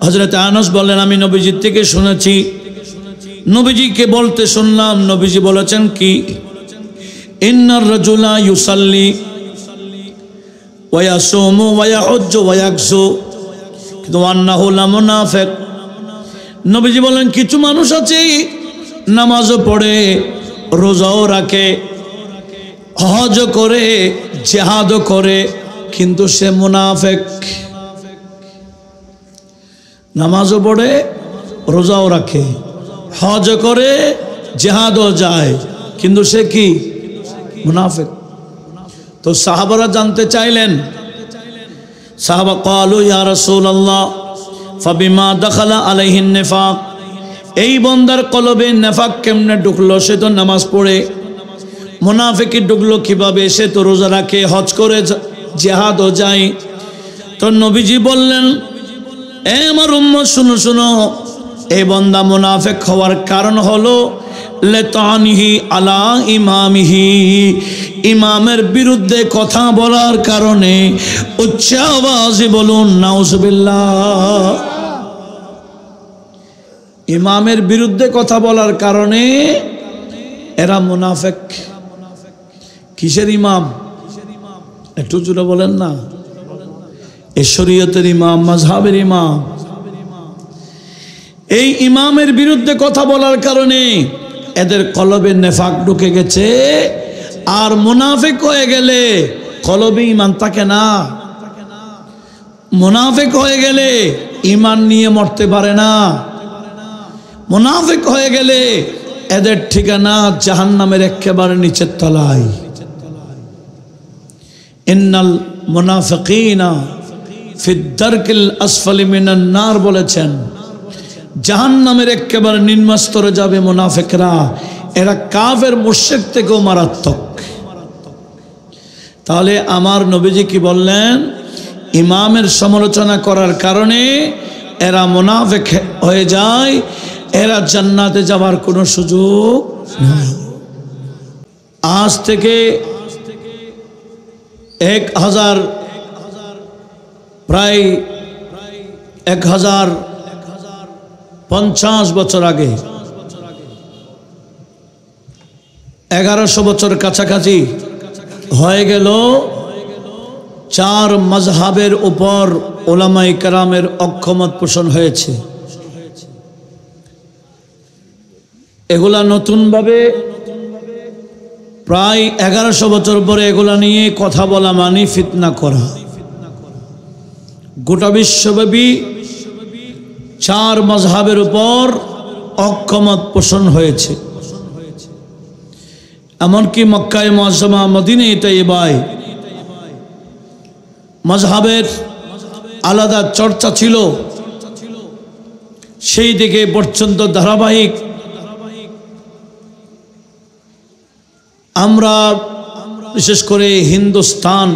হযরত আনাস বলেন, আমি নবীজির থেকে শুনেছি, নবীজিকে বলতে শুনলাম, নবীজি বলেছেন কি, ইন্নার রাজুলা ইউসাল্লি ওয়া ইয়াসুমু ওয়া ইয়াহুজ্জু ওয়া ইয়াকসু কিন্তু আন্নাহু লা মুনাফিক। নবীজি বলেন, কিছু মানুষ আছে নামাজও পড়ে, রোজাও রাখে, হজও করে, জিহাদও করে, কিন্তু সে মুনাফিক। নামাজও পড়ে, রোজাও রাখে, হজও করে, জিহাদও যায়, কিন্তু সে কি? মুনাফিক। তো সাহাবারা জানতে চাইলেন, সাহাবা ক্বালু ইয়া রাসূলুল্লাহ ফাবিমা দাখালা আলাইহিন নিফাক, এই বান্দার কলবে নেফাক কেমনে ঢুকলো? সে তো নামাজ পড়ে, মুনাফিকি ঢুকলো কিভাবে? সে তো রোজা রাখে, হজ করে, জিহাদও যায়। তো নবীজি বললেন, এ আমার উম্মত শুনো শুনো, এই বান্দা মুনাফিক হওয়ার কারণ হলো লাতানিহি আলা ইমামিহি, ইমামের বিরুদ্ধে কথা বলার কারণে। উচ্চ আওয়াজে বলুন নাউজুবিল্লাহ। ইমামের বিরুদ্ধে কথা বলার কারণে এরা মুনাফিক। কিসের ইমাম? একটু জোরে বলেন না। এই শরীয়তের ইমাম, মাযহাবের ইমাম। এই ইমামের বিরুদ্ধে কথা বলার কারণে এদের কলবে নেফাক ঢুকে গেছে। আর মুনাফিক হয়ে গেলে কলবে ঈমান থাকে না। মুনাফিক হয়ে গেলে ঈমান নিয়ে মরতে পারে না। মুনাফিক হয়ে গেলে এদের ঠিকানা জাহান্নামের একেবারে নিচের তলায়। ইন্নাল মুনাফিকিনা ফিদ দারকিল আসফালি মিনান নার বলেছেন, জাহান্নামের একেবারে নিম্ন স্তরে যাবে মুনাফিকরা। এরা কাফের মুশরিক থেকেও মারাত্মক। তাহলে আমার নবীজি কি বললেন? ইমামের সমালোচনা করার কারণে এরা মুনাফিক হয়ে যায়, এরা জান্নাতে যাবার কোনো সুযোগ নেই। আজ থেকে 1050 বছর আগে, 1100 বছর কাছাকাছি হয়ে গেল, 4 মাযহাবের উপর উলামায়ে কেরামের অক্ষমত পোষণ হয়েছে। এগুলা নতুনভাবে প্রায় 1100 বছর পরে এগুলা নিয়ে কথা বলা মানে ফিতনা করা। গোটা বিশ্বব্যাপী 4 মাযহাবের উপর অক্ষমত পোষণ হয়েছে। এমনকি মক্কায়ে মুআজ্জামা, মদিনায়ে তাইয়্যিবায় মাযহাবের আলাদা চর্চা ছিল। সেই দিকে পর্যন্ত ধারাবাহিক আমরা বিশেষ করে হিন্দুস্তান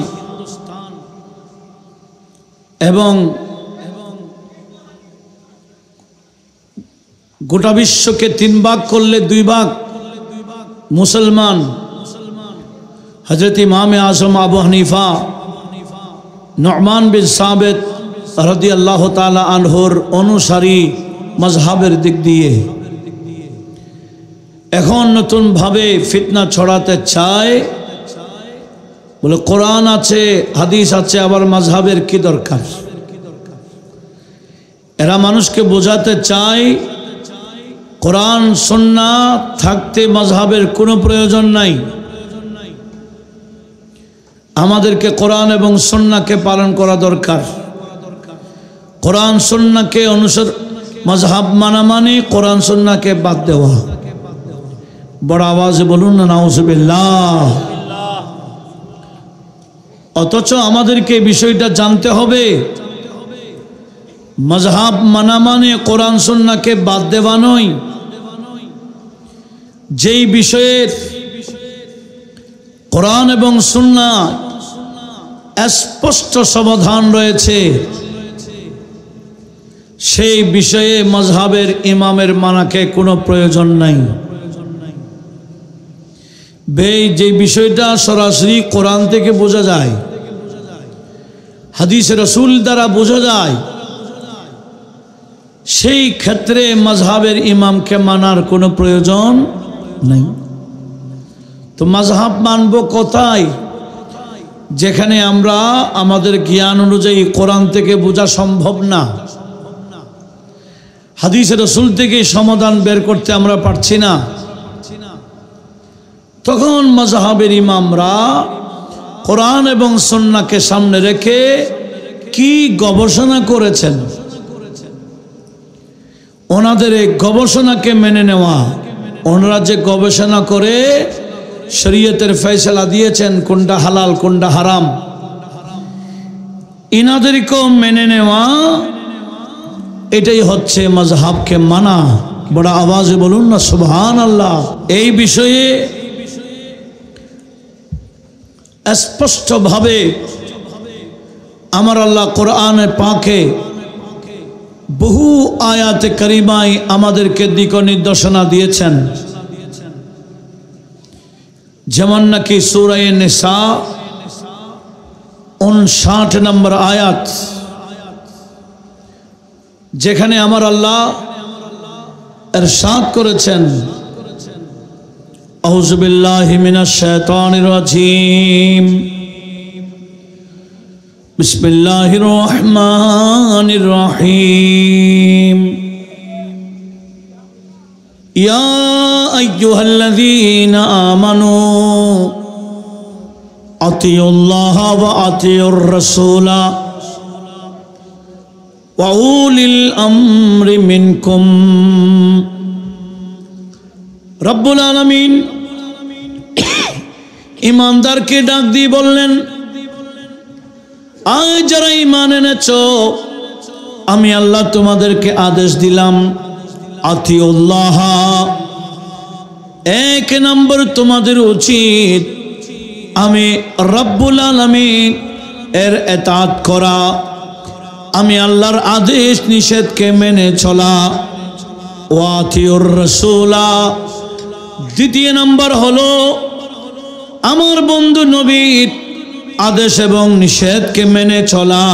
এবং গোটা বিশ্বকে 3 ভাগ করলে 2 ভাগ মুসলমান। হযরত ইমামে আযম আবু হানিফা, নু'মান বিন সাবিত রাদিয়াল্লাহু তাআলা আনহুর অনুসারী মাযহাবের দিক দিয়ে এখন নতুন ভাবে ফিতনা ছড়াতে চায়। বলে কোরআন আছে, হাদিস আছে, আবার মাযহাবের কি দরকার? এরা মানুষকে বোঝাতে চায় কোরআন সুন্নাহ থাকতে মাযহাবের কোনো প্রয়োজন নাই। আমাদেরকে কোরআন এবং সুন্নাহকে পালন করা দরকার। কোরআন সুন্নাহকে মাযহাব মানা মানে কোরআন সুন্নাহকে বাদ দেওয়া। বড় আওয়াজে বলুন না নাউজুবিল্লাহ। অথচ আমাদেরকে বিষয়টা জানতে হবে, মাযহাব মানা মানে কোরআন সুন্নাহকে বাদ দেওয়া নয়। যেই বিষয়ের কোরআন এবং সুন্নাহ স্পষ্ট সমাধান রয়েছে, সেই বিষয়ে মাযহাবের ইমামের মানাকে কোনো প্রয়োজন নাই। যে বিষয়টা সরাসরি কোরআন থেকে বোঝা যায়, হাদিস রাসূল দ্বারা বোঝা যায়, সেই ক্ষেত্রে মাযহাবের ইমামকে মানার কোনো প্রয়োজন নেই। তো মাযহাব মানব কোথায়? যেখানে আমরা আমাদের জ্ঞান অনুযায়ী কোরআন থেকে বোঝা সম্ভব না, হাদিসের রাসূল থেকে সমাধান বের করতে আমরা পারছি না, তখন মাযহাবের ইমামরা কোরআন এবং সুন্নাহকে সামনে রেখে কি গবেষণা করেছেন, ওনাদের এই গবেষণাকে মেনে নেওয়া। ওনারা যে গবেষণা করে শরীয়তের ফয়সালা দিয়েছেন কোনটা হালাল কোনটা হারাম, ইনাদেরকেও মেনে নেওয়া, এটাই হচ্ছে মাযহাবকে মানা। বড় আওয়াজে বলুন না সুবহানাল্লাহ। এই বিষয়ে স্পষ্টভাবে আমার আল্লাহ কোরআনে পাকে বহু আয়াতে কারিমায় আমাদেরকে দিক নির্দেশনা দিয়েছেন। যেমন নাকি সূরা নিসা 59 নম্বর আয়াত, যেখানে আমার আল্লাহ ইরশাদ করেছেন, আউযু বিল্লাহি মিনাশ শাইতানির রাজীম, বিসমিল্লাহির রহমানির রহিম, ইয়া আইয়ুহাল্লাযীনা আমানু আতিউল্লাহ ওয়া আতিউর রাসূলা ওয়া উলিল আমরি মিনকুম। রব্বুল আলামিন ঈমানদারকে ডাক দিয়ে বললেন, আয় যারা ঈমান এনেছো, আমি আল্লাহ তোমাদেরকে আদেশ দিলাম, আতিউল্লাহ, এক নম্বর তোমাদের উচিত আমি রব্বুল আলামিন এর ইতাআত করা, আমি আল্লাহর আদেশ নিষেধকে মেনে চলা। ওয়া আতিউর রাসূলা, দ্বিতীয় নম্বর হলো আমার বন্ধু নবীর আদেশ এবং নিষেধকে মেনে চলা।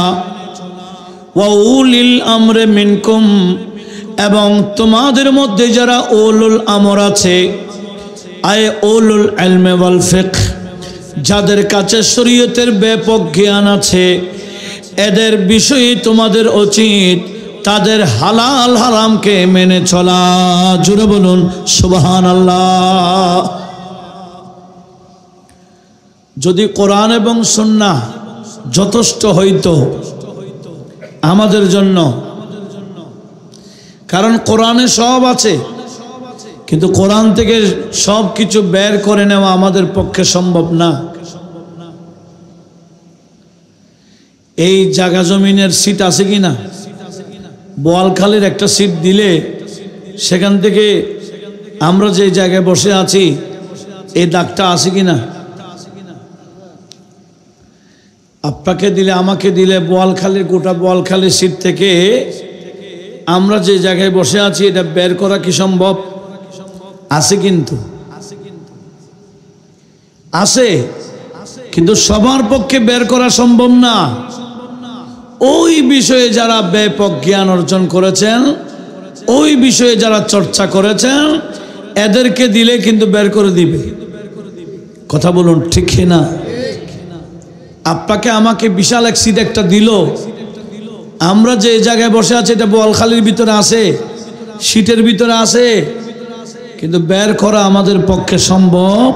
ওয়া উলিল আমরে মিনকুম, এবং তোমাদের মধ্যে যারা উলুল আমর আছে, আয় উলুল ইলমি ওয়াল ফিকহ, যাদের কাছে শরীয়তের ব্যাপক জ্ঞান আছে, এদের বিষয়ে তোমাদের উচিত তাদের হালাল হারামকে মেনে চলা। জোরে বলুন সুবহানাল্লাহ। যদি কোরআন এবং সুন্নাহ যথেষ্ট হইতো আমাদের জন্য, কারণ কোরআনে সব আছে, কিন্তু কোরআন থেকে সব কিছু বের করে নেওয়া আমাদের পক্ষে সম্ভব না। এই জায়গা জমিনের সিট আছে কিনা, বোয়ালখালীর একটা সিট দিলে সেখান থেকে আমরা যে জায়গায় বসে আছি এই দাগটা আছে কিনা, আপনাকে দিলে আমাকে দিলে বোয়ালখালীর গোটা বোয়ালখালীর সিট থেকে আমরা যে জায়গায় বসে আছি এটা বের করা কি সম্ভব? আছে, কিন্তু আছে, কিন্তু সবার পক্ষে বের করা সম্ভব না। ওই বিষয়ে যারা ব্যাপক জ্ঞান অর্জন করেছেন, ওই বিষয়ে যারা চর্চা করেছেন, এদেরকে দিলে কিন্তু বের করে দিবে। কথা বলুন ঠিক না? আপনাকে আমাকে বিশাল এক সিট একটা দিল, আমরা যে জায়গায় বসে আছি এটা বোয়ালখালীর ভিতরে আছে, সিটের ভিতরে আছে, কিন্তু বের করা আমাদের পক্ষে সম্ভব।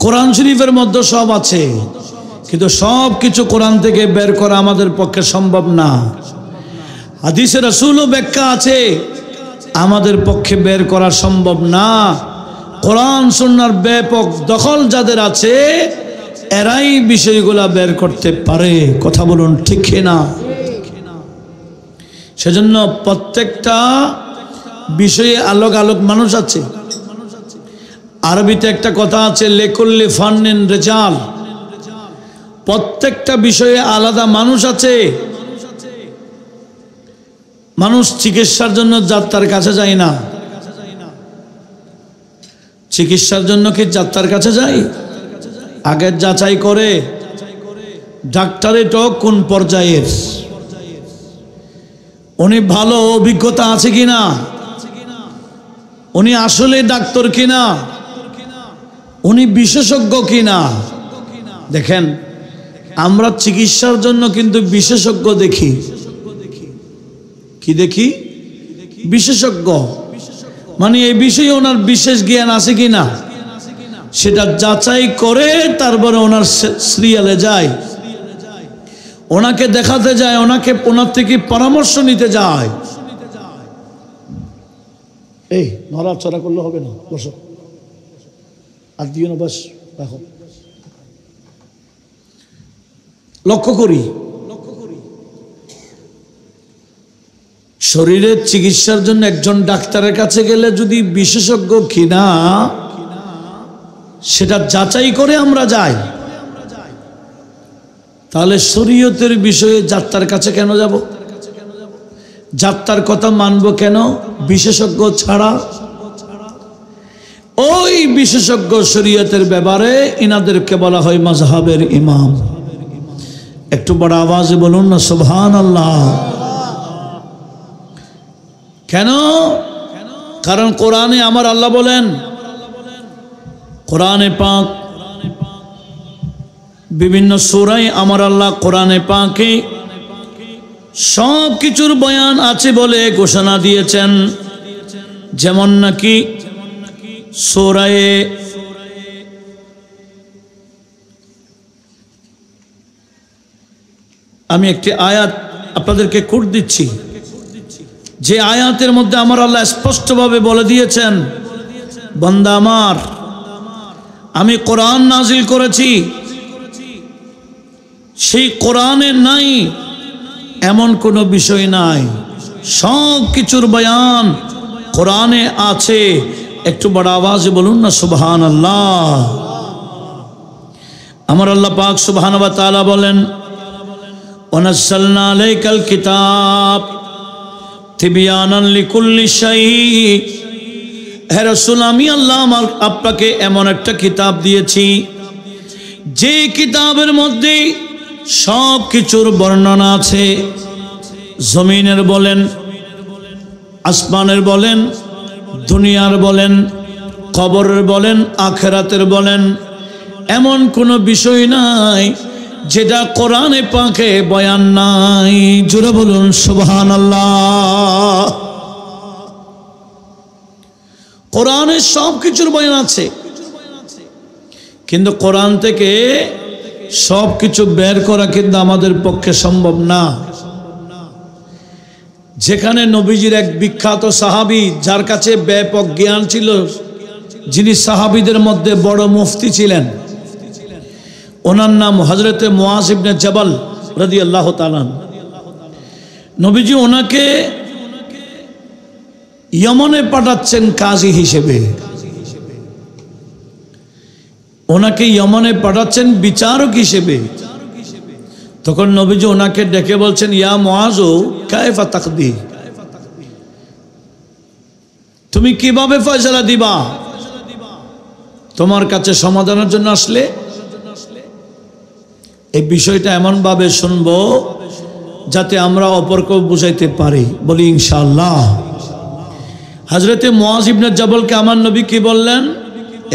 কোরআন শরীফের মধ্যে সব আছে, কিন্তু সব কিছু কোরআন থেকে বের করা আমাদের পক্ষে সম্ভব না। হাদিসে রাসূলও ব্যাখ্যা আছে, আমাদের পক্ষে বের করা সম্ভব না। কোরআন সুন্নাহর ব্যাপক দখল যাদের আছে, এরাই বিষয়গুলা বের করতে পারে। কথা বলুন ঠিক না? সেজন্য প্রত্যেকটা বিষয়ে আলোক আলোক মানুষ আছে। আরবিতে একটা কথা আছে, লিকুল্লি ফান্নিন রিজাল, প্রত্যেকটা বিষয়ে আলাদা মানুষ আছে। মানুষ চিকিৎসার জন্য ডাক্তার কাছে যায় না, চিকিৎসার জন্য কি ডাক্তার কাছে যায়? আগে যাচাই করে ডাক্তার এটা কোন পর্যায়ের, উনি ভালো অভিজ্ঞতা আছে কিনা, উনি আসলে ডাক্তার কিনা, উনি বিশেষজ্ঞ কিনা। দেখেন, আমরা চিকিৎসার জন্য কিন্তু বিশেষজ্ঞ দেখি। কি দেখি? বিশেষজ্ঞ। মানে এই বিষয়ে ওনার বিশেষ জ্ঞান আছে কিনা সেটা যাচাই করে তারপরে ওনার সিরিয়ালে যায়, ওনাকে দেখাতে যায়, ওনার থেকে পরামর্শ নিতে যায়। এই নড়াচড়া করলে হবে না, বসো। আর দিও না, বাস রাখো। লক্ষ্য করি, শরীরের চিকিৎসার জন্য একজন ডাক্তারের কাছে গেলে যদি বিশেষজ্ঞ কিনা সেটা যাচাই করে আমরা যাই, তাহলে শরীয়তের বিষয়ে যাত্রার কাছে কেন যাব? যাত্রার কথা মানব কেন বিশেষজ্ঞ ছাড়া? ওই বিশেষজ্ঞ শরীয়তের ব্যাপারে ইনাদেরকে বলা হয় মাযহাবের ইমাম। একটু বড় আওয়াজে বলুন না সুবহানাল্লাহ। কেন? কারণ কোরআনে আমার আল্লাহ বলেন, কোরআনে পাক বিভিন্ন সূরায় আমার আল্লাহ কোরআনে পাকে সব কিছুর বয়ান আছে বলে ঘোষণা দিয়েছেন। যেমন নাকি সূরায়ে আমি একটি আয়াত আপনাদেরকে কোট দিচ্ছি, যে আয়াতের মধ্যে আমার আল্লাহ স্পষ্টভাবে বলে দিয়েছেন, বান্দা আমার, আমি কোরআন নাজিল করেছি, সেই কোরআনে নাই এমন কোনো বিষয় নাই, সব কিছুর বয়ান কোরআনে আছে। একটু বড় আওয়াজে বলুন না সুবহানাল্লাহ। আমার আল্লাহ পাক সুবহানাহু ওয়া তাআলা বলেন, ওয়ানাজ্জালনা আলাইকাল কিতাব তিবয়ানান লিকুল্লি শাই। হে রাসূল, আমি আল্লাহ আপনাকে এমন একটা কিতাব দিয়েছি যে কিতাবের মধ্যে সব কিছুর বর্ণনা আছে। জমিনের বলেন, আসমানের বলেন, দুনিয়ার বলেন, কবরের বলেন, আখিরাতের বলেন, এমন কোনো বিষয় নাই যেটা কোরআনে পাকে বয়ান নাই। জোরে বলুন সুবহানাল্লাহ। কোরআনে সব কিছুর বয়ান আছে, কিন্তু কোরআন থেকে সব কিছু বের করা কিন্তু আমাদের পক্ষে সম্ভব না। যেখানে নবীজির এক বিখ্যাত সাহাবী, যার কাছে ব্যাপক জ্ঞান ছিল, যিনি সাহাবীদের মধ্যে বড় মুফতি ছিলেন, ওনার নাম হযরতে মুআয ইবনে জাবাল রাদিয়াল্লাহু তাআলা। নবীজি ওনাকে ইয়েমনে পাঠাচ্ছেন কাজী হিসেবে, ওনাকে ইয়েমনে পাঠাচ্ছেন বিচারক হিসেবে। তখন নবীজি ওনাকে ডেকে বলছেন, ইয়া মুআয কায়ফা তাকদি, তুমি কিভাবে ফয়সালা দিবা? তোমার কাছে সমাধানের জন্য আসলে এই বিষয়টা এমন ভাবে শুনবো যাতে আমরা অপরকে বুঝাইতে পারি। বলি ইনশাআল্লাহ। হযরতে মুআয ইবনে জাবালকে আমার নবী কি বললেন?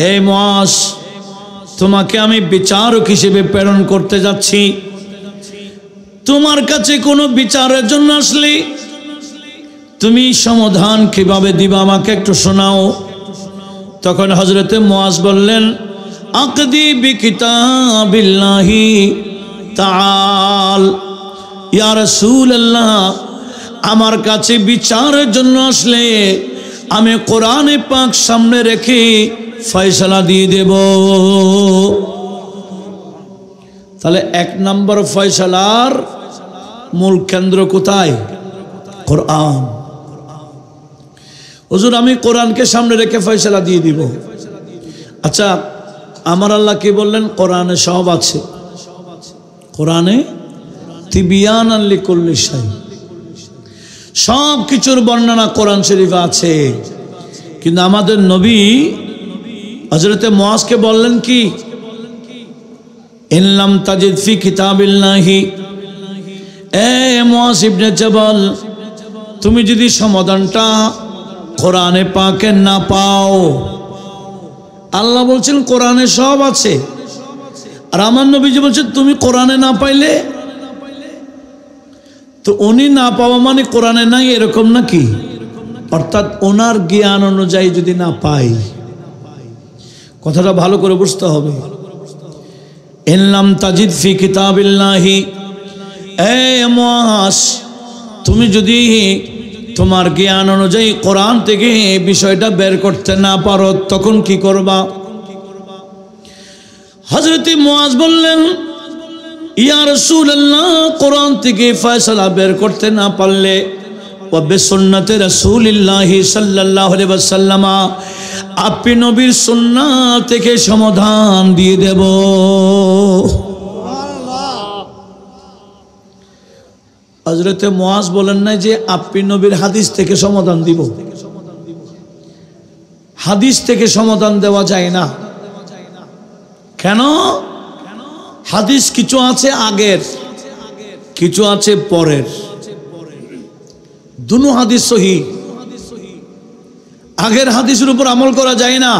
এই মুআয, তোমাকে আমি বিচারক হিসেবে প্রেরণ করতে যাচ্ছি। তোমার কাছে কোনো বিচারের জন্য আসলে তুমি সমাধান কিভাবে দিবা আমাকে একটু শোনাও। তখন হযরতে মুআয বললেন, আকদি বিকিতাবিল্লাহি তাআল। ইয়া রাসূলুল্লাহ, আমার কাছে বিচারের জন্য আসলে আমি কোরআনে পাক সামনে রেখে ফয়সালা দিয়ে দেব। তাহলে এক নম্বর ফয়সালার মূল কেন্দ্র কোথায়? কোরআন। হুজুর, আমি কোরআনকে সামনে রেখে ফয়সালা দিয়ে দিব। আচ্ছা, আমার আল্লাহ কি বললেন? কোরআনে সব আছে। কোরআনে তিবিয়ানান লিকুল্লি শাই, সব কিছুর বর্ণনা কোরআন শরীফে আছে। কিন্তু আমাদের নবী হযরতে মুআযকে বললেন কি? ইনলাম তাজিদ ফি কিতাবিল্লাহি, এ মুআয ইবনে জাবাল, তুমি যদি সমাধানটা কোরআনে পাকে না পাও, আল্লাহ বলছেন কোরআনে সব আছে, আর আমার নবীজি বলছেন তুমি কোরআনে না পাইলে, তো উনি না পাওয়া মানে কোরআনে নাই এরকম নাকি? অর্থাৎ ওনার জ্ঞান অনুযায়ী যদি না পাই, কথাটা ভালো করে বুঝতে হবে। ইনলাম তাজিদ ফি কিতাবিল্লাহি, এ মুআজ, তুমি যদি তোমার জ্ঞান অনুযায়ী কোরআন থেকে বিষয়টা বের করতে না পারো তখন কি করবা? হযরত মুআজ বললেন, ইয়া রাসূলুল্লাহ, কোরআন থেকে ফয়সালা বের করতে না পারলে ওয়া বিসুন্নতি রাসূলিল্লাহি সাল্লাল্লাহু আলাইহি ওয়াসাল্লাম, আপনি নবীর সুন্নাহ থেকে সমাধান দিয়ে দেব। হযরত মুআজ বলেন না যে আপনি নবীর হাদিস থেকে সমাধান দিব, হাদিস থেকে সমাধান দেওয়া যায় না। কেন? হাদিস কিছু আছে আগের, কিছু আছে পরের। দুনো হাদিস সহি, আগের হাদিসের উপর আমল করা যায় না,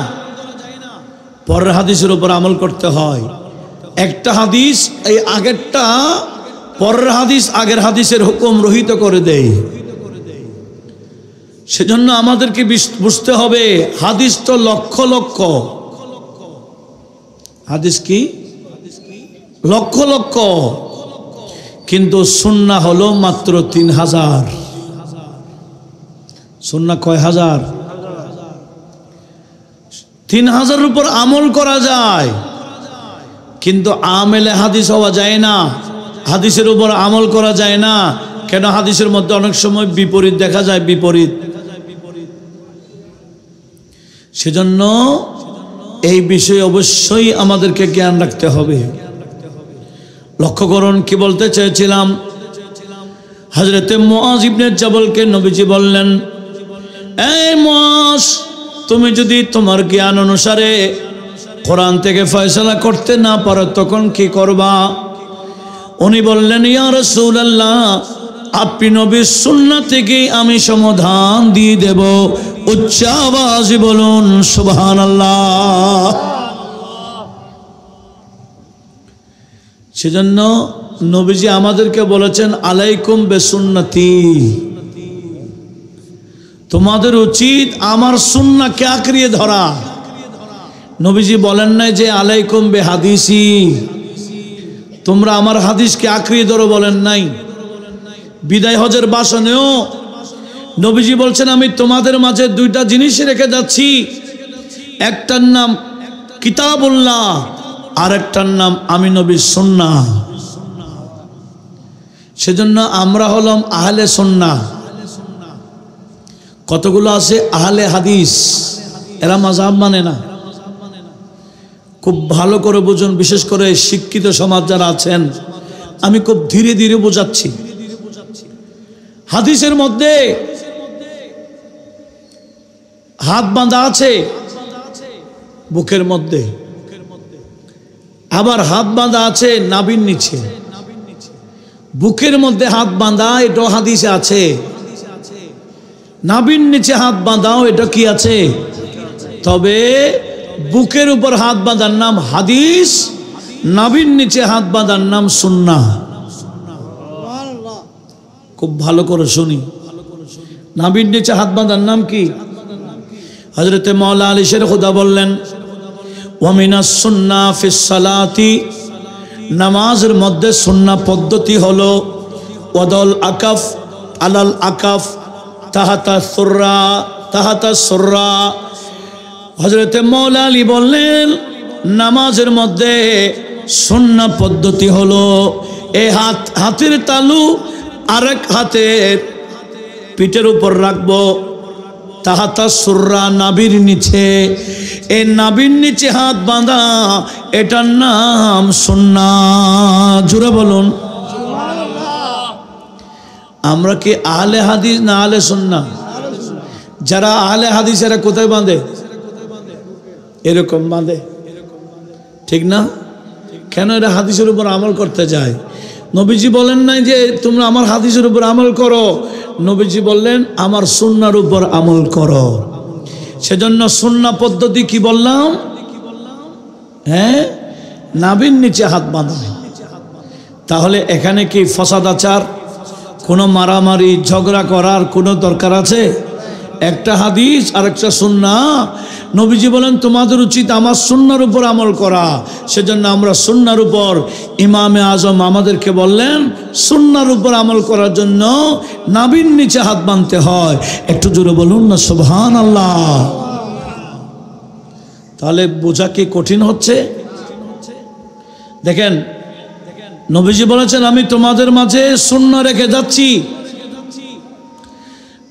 পরের হাদিসের উপর আমল করতে হয়। একটা হাদিস এই আগেরটা, পরের হাদিস আগের হাদিসের হুকুম রহিত করে দেয়। সেজন্য আমাদেরকে বুঝতে হবে হাদিস তো লক্ষ লক্ষ, হাদিস কি লক্ষ লক্ষ, কিন্তু সুন্নাহ হলো মাত্র 3000। সুন্নাহ কয় হাজার? 3000 উপর আমল করা যায়, কিন্তু আমেলে হাদিস হওয়া যায় না, হাদিসের উপর আমল করা যায় না। কেন? হাদিসের মধ্যে অনেক সময় বিপরীত দেখা যায়, বিপরীত। সেজন্য এই বিষয়ে অবশ্যই আমাদেরকে জ্ঞান রাখতে হবে। লক্ষ্য করুন কি বলতে চেয়েছিলাম। হযরতে মুআজ ইবনে জাবলকে নবীজি বললেন, এই মুআজ, তুমি যদি তোমার জ্ঞান অনুসারে কোরআন থেকে ফয়সালা করতে না পারো তখন কি করবা? উনি বললেন, ইয়া রাসূলুল্লাহ, আপনি নবীর সুন্নাহ থেকে আমি সমাধান দিয়ে দেব। উচ্চ আওয়াজে বলুন সুবহানাল্লাহ। সেজন্য নবীজি আমাদেরকে বলেছেন, আলাইকুম বিসুন্নতি, তোমাদের উচিত আমার সুন্নাহকে আঁকড়িয়ে ধরা। নবীজি বলেন নাই যে আলাইকুম বিহাদিসি, তোমরা আমার হাদিসকে আঁকড়িয়ে ধরো, বলেন নাই। বিদায় হজের ভাষণেও নবীজি বলছেন, আমি তোমাদের মাঝে দুইটা জিনিস রেখে যাচ্ছি, একটার নাম কিতাবুল্লাহ, আর একটার নাম আমি নবীর সুন্নাহ। সেজন্য আমরা হলাম আহলে সুন্নাহ। কতগুলো আছে আহলে হাদিস, এরা মাযহাব মানে না। খুব ভালো করে বুঝুন, বিশেষ করে শিক্ষিত সমাজ যারা আছেন, আমি খুব ধীরে ধীরে বোঝাচ্ছি। হাদিসের মধ্যে হাত বাঁধা আছে বুকের মধ্যে, আবার হাত বাঁধা আছে নাভির নিচে। বুকের মধ্যে হাত বাঁধা, এটাও হাদিসে আছে। নাভির নিচে হাত বাঁধাও, এটা কি আছে? তবে বুকের উপর হাত বাঁধার নাম হাদিস, নাভির নিচে হাত বাঁধার নাম সুন্নাহ। খুব ভালো করে শুনি, নাভির নিচে হাত বাঁধার নাম কি? হযরতে মাওলা আলী শের খুদা বললেন, ওয়া মিনাস সুন্নাহ ফিস সালাতি, নামাজের মধ্যে সুন্নাহ পদ্ধতি হলো ওয়াদাল আকাফ আলাল আকাফ তাহাতা সুররা তাহাতা সুররা। হযরতে মাওলা আলী বললেন, নামাজের মধ্যে সুন্নাহ পদ্ধতি হলো এই হাতের তালু আরেক হাতের পিঠের উপর রাখবো, তাহাতা সুররা, নাভির নিচে। এই নাভির নিচে হাত বাঁধা, এটার নাম সুন্নাহ। জোরে বলুন। আমরা কি আহলে হাদিস না আহলে সুন্নাহ? যারা আহলে হাদিস এরা কোথায় বাঁধে? এরকম বাঁধে, ঠিক না? কেন? এরা হাদিসের উপর আমল করতে যায়। নবীজি বলেন নাই যে তোমরা আমার হাদিসের উপর আমল করো, নবীজি বললেন আমার সুন্নাহর উপর আমল করো। সেজন্য সুন্নাহ পদ্ধতি কি বললাম? হ্যাঁ, নাভির নিচে হাত বাঁধা। তাহলে এখানে কি ফসাদাচার, কোনো মারামারি ঝগড়া করার কোনো দরকার আছে? একটা হাদিস আর একটা সুন্নাহ। নবীজি বলেন তোমাদের উচিত আমার সুন্নাহর উপর আমল করা। সেজন্য আমরা সুন্নাহর উপর, ইমামে আজম আমাদেরকে বললেন সুন্নাহর উপর আমল করার জন্য নাভির নিচে হাত বাঁধতে হয়। একটু জোরে বলুন না সুবহানাল্লাহ। তাহলে বোঝা কি কঠিন হচ্ছে? দেখেন নবীজি বলেছেন আমি তোমাদের মাঝে সুন্নাহ রেখে যাচ্ছি।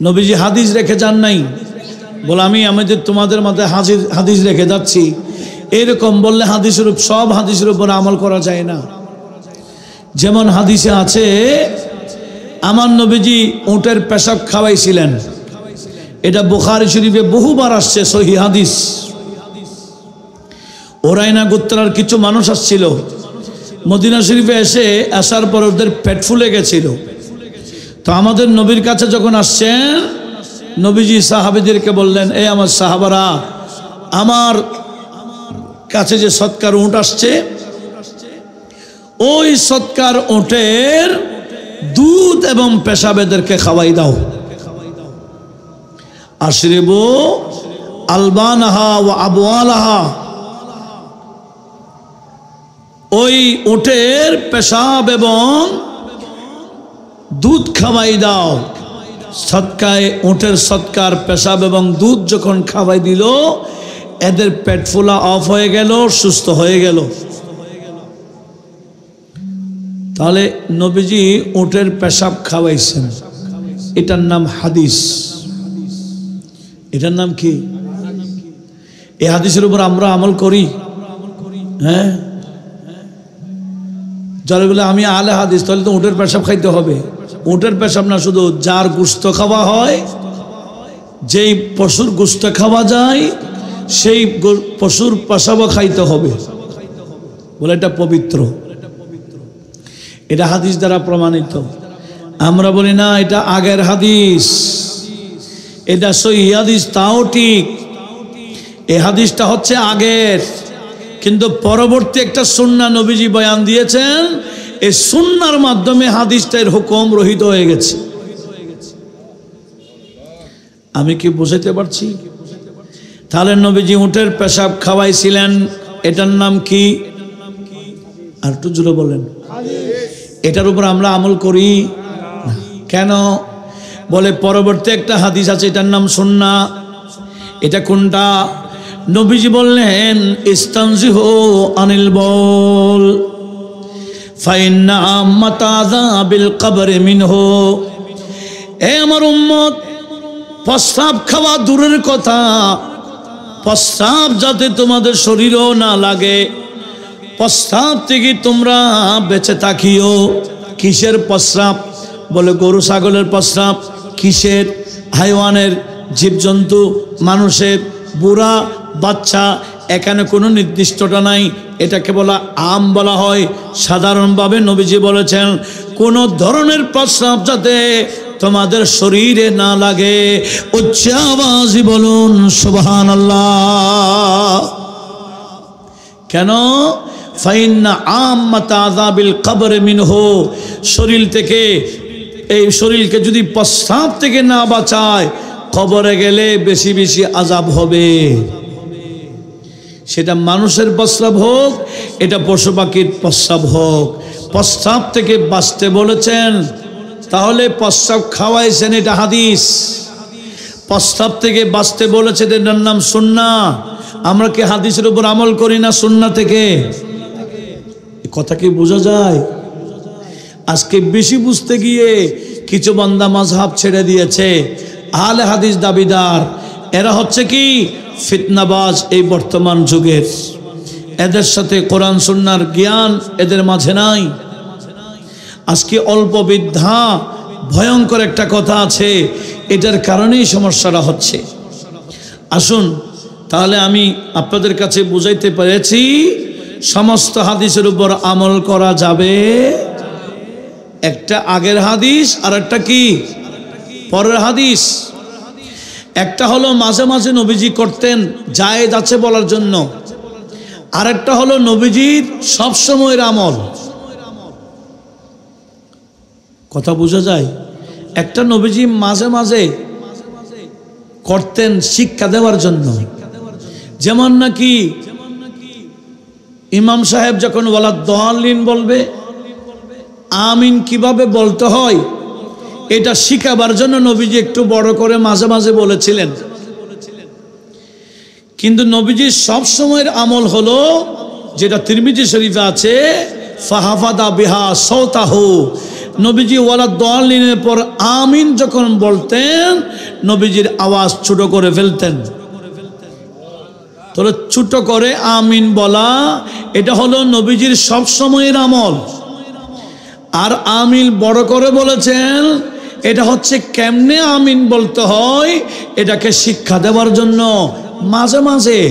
নবীজি হাদিস রেখে যান নাই, বলে আমি তোমাদের মাঝে হাদিস রেখে যাচ্ছি। এরকম বললে হাদিসের সব হাদিসের উপর আমল করা যায় না। যেমন হাদিসে আছে আমার নবীজি উটের পেশাব খাওয়াইছিলেন, এটা বুখারী শরীফে বহুবার আসছে সহিহ হাদিস। ওরাইনা গোত্রের কিছু মানুষ আসছিল মদিনা শরীফে, আসার পর ওদের পেট ফুলে গেছিল। তো আমাদের নবীর কাছে যখন আসছেন, নবীজি সাহাবীদেরকে বললেন এই আমার সাহাবারা, আমার কাছে যে সৎকার উট আসছে, ওই সৎকার উটের দুধ এবং পেশাব এদেরকে খাওয়াই দাও। আশরিবু আলবানাহা ওয়া আবওয়ালাহা, ওই উটের পেশাব এবং দুধ খাওয়াই দাও। সৎকায় উটের সৎকার পেশাব এবং দুধ যখন খাওয়াই দিল, এদের পেট ফোলা অফ হয়ে গেল, সুস্থ হয়ে গেল। তাহলে নবীজি উটের পেশাব খাওয়াইছেন, এটার নাম হাদিস। এটার নাম কি? এই হাদিসের উপর আমরা আমল করি। হ্যাঁ, যারা বলে আমি আলে হাদিস, তাহলে তো উটের পেশাব খাইতে হবে। উটের পেশাব না, শুধু যার গোশত খাওয়া হয়, যেই পশুর গোশত খাওয়া যায় সেই পশুর পেশাবও খাইতে হবে, বলে এটা পবিত্র। এটা হাদিস দ্বারা প্রমাণিত। আমরা বলি না এটা আগের হাদিস, এটা সহিহ হাদিস, তাও ঠিক। এই হাদিসটা হচ্ছে আগের, কিন্তু পরবর্তী একটা সুন্নাহ নবীজি বয়ান দিয়েছেন, এই সুন্নাহর মাধ্যমে হাদিসটার হুকুম রহিত হয়ে গেছে। আমি কি বুঝাতে পারছি? তাহলে নবীজি উটের পেশাব খাওয়াইছিলেন, এটার নাম কি? আর একটু জোরে বলেন। এটার উপর আমরা আমল করি কেন? বলে পরবর্তী একটা হাদিস আছে, এটার নাম সুন্নাহ। এটা কোনটা? নবীজি বললেন ইস্তানজিহু আনিল বাউল ফাইন্না আম্মাতাযাবিল কবর মিনহু। এ আমার উম্মত, প্রস্রাব খাওয়া দূরের কথা, প্রস্রাব যাতে তোমাদের শরীরও না লাগে, প্রস্রাব থেকে তোমরা বেঁচে থাকিও। কিসের প্রস্রাব? বলে গরু ছাগলের প্রস্রাব। কিসের? হাইওয়ানের, জীবজন্তু, মানুষের, বুড়া, বাচ্চা, এখানে কোনো নির্দিষ্টতা নাই। এটাকে বলা আম বলা হয়। সাধারণভাবে নবীজি বলেছেন কোন ধরনের প্রস্রাব যাতে তোমাদের শরীরে না লাগে। উচ্চ আওয়াজে বলুন সুবহানাল্লাহ। কেন? ফাইন্না আম্মাতা আযাবিল কবর মিনহু, শরীর থেকে, এই শরীরকে যদি প্রস্রাব থেকে না বাঁচায়, কবরে গেলে বেশি বেশি আযাব হবে। সেটা মানুষের প্রস্রাব হোক, এটা পশু পাখির প্রস্রাব হোক, প্রস্রাব থেকে বাঁচতে বলেছেন। তাহলে প্রস্রাব খাওয়াইছেন, এটা হাদিস। প্রস্রাব থেকে বাঁচতে বলেছে, এটার নাম সুন্নাহ। আমরা কি হাদিসের উপর আমল করি না সুন্নাহ থেকে? কথা কি বোঝা যায়? আজকে বেশি বুঝতে গিয়ে কিছু বান্দা মাযহাব ছেড়ে দিয়েছে, আহলে হাদিস দাবিদার। এরা হচ্ছে কি ফিতনাবাজ এই বর্তমান যুগের। এদের সাথে কোরআন সুন্নাহর জ্ঞান এদের মাঝে নাই। আজকে অল্প বিদ্যা, ভয়ঙ্কর একটা কথা আছে, এটার কারণেই সমস্যাটা হচ্ছে। আসুন তাহলে আমি আপনাদের কাছে বুঝাইতে পেরেছি সমস্ত হাদিসের উপর আমল করা যাবে। একটা আগের হাদিস আর একটা কি পরের হাদিস। একটা হলো মাঝে মাঝে নবীজি করতেন জায়েজ আছে বলার জন্য, আরেকটা হলো নবীজির সব সময়ের আমল। কথা বোঝা যায়? একটা নবীজি মাঝে মাঝে করতেন শিক্ষা দেওয়ার জন্য, যেমন নাকি ইমাম সাহেব যখন ওয়ালা দাল্লিন বলবে আমিন কিভাবে বলতে হয় এটা শিখাবার জন্য নবীজি একটু বড় করে মাঝে মাঝে বলেছিলেন। কিন্তু নবীজির সব সময়ের আমল হলো যেটা তিরমিজি শরীফে আছে, ফাহাফাদা বিহা সাওতাহু। নবীজি ওয়ালা দাল্লিনের পর আমিন যখন বলতেন নবীজির আওয়াজ ছোট করে ফেলতেন। তাহলে ছোট করে আমিন বলা এটা হলো নবীজির সব সময়ের আমল। আর আমিন বড় করে বলেছেন এটা হচ্ছে কেমনে আমিন বলতে হয় এটাকে শিক্ষা দেওয়ার জন্য মাঝে মাঝে।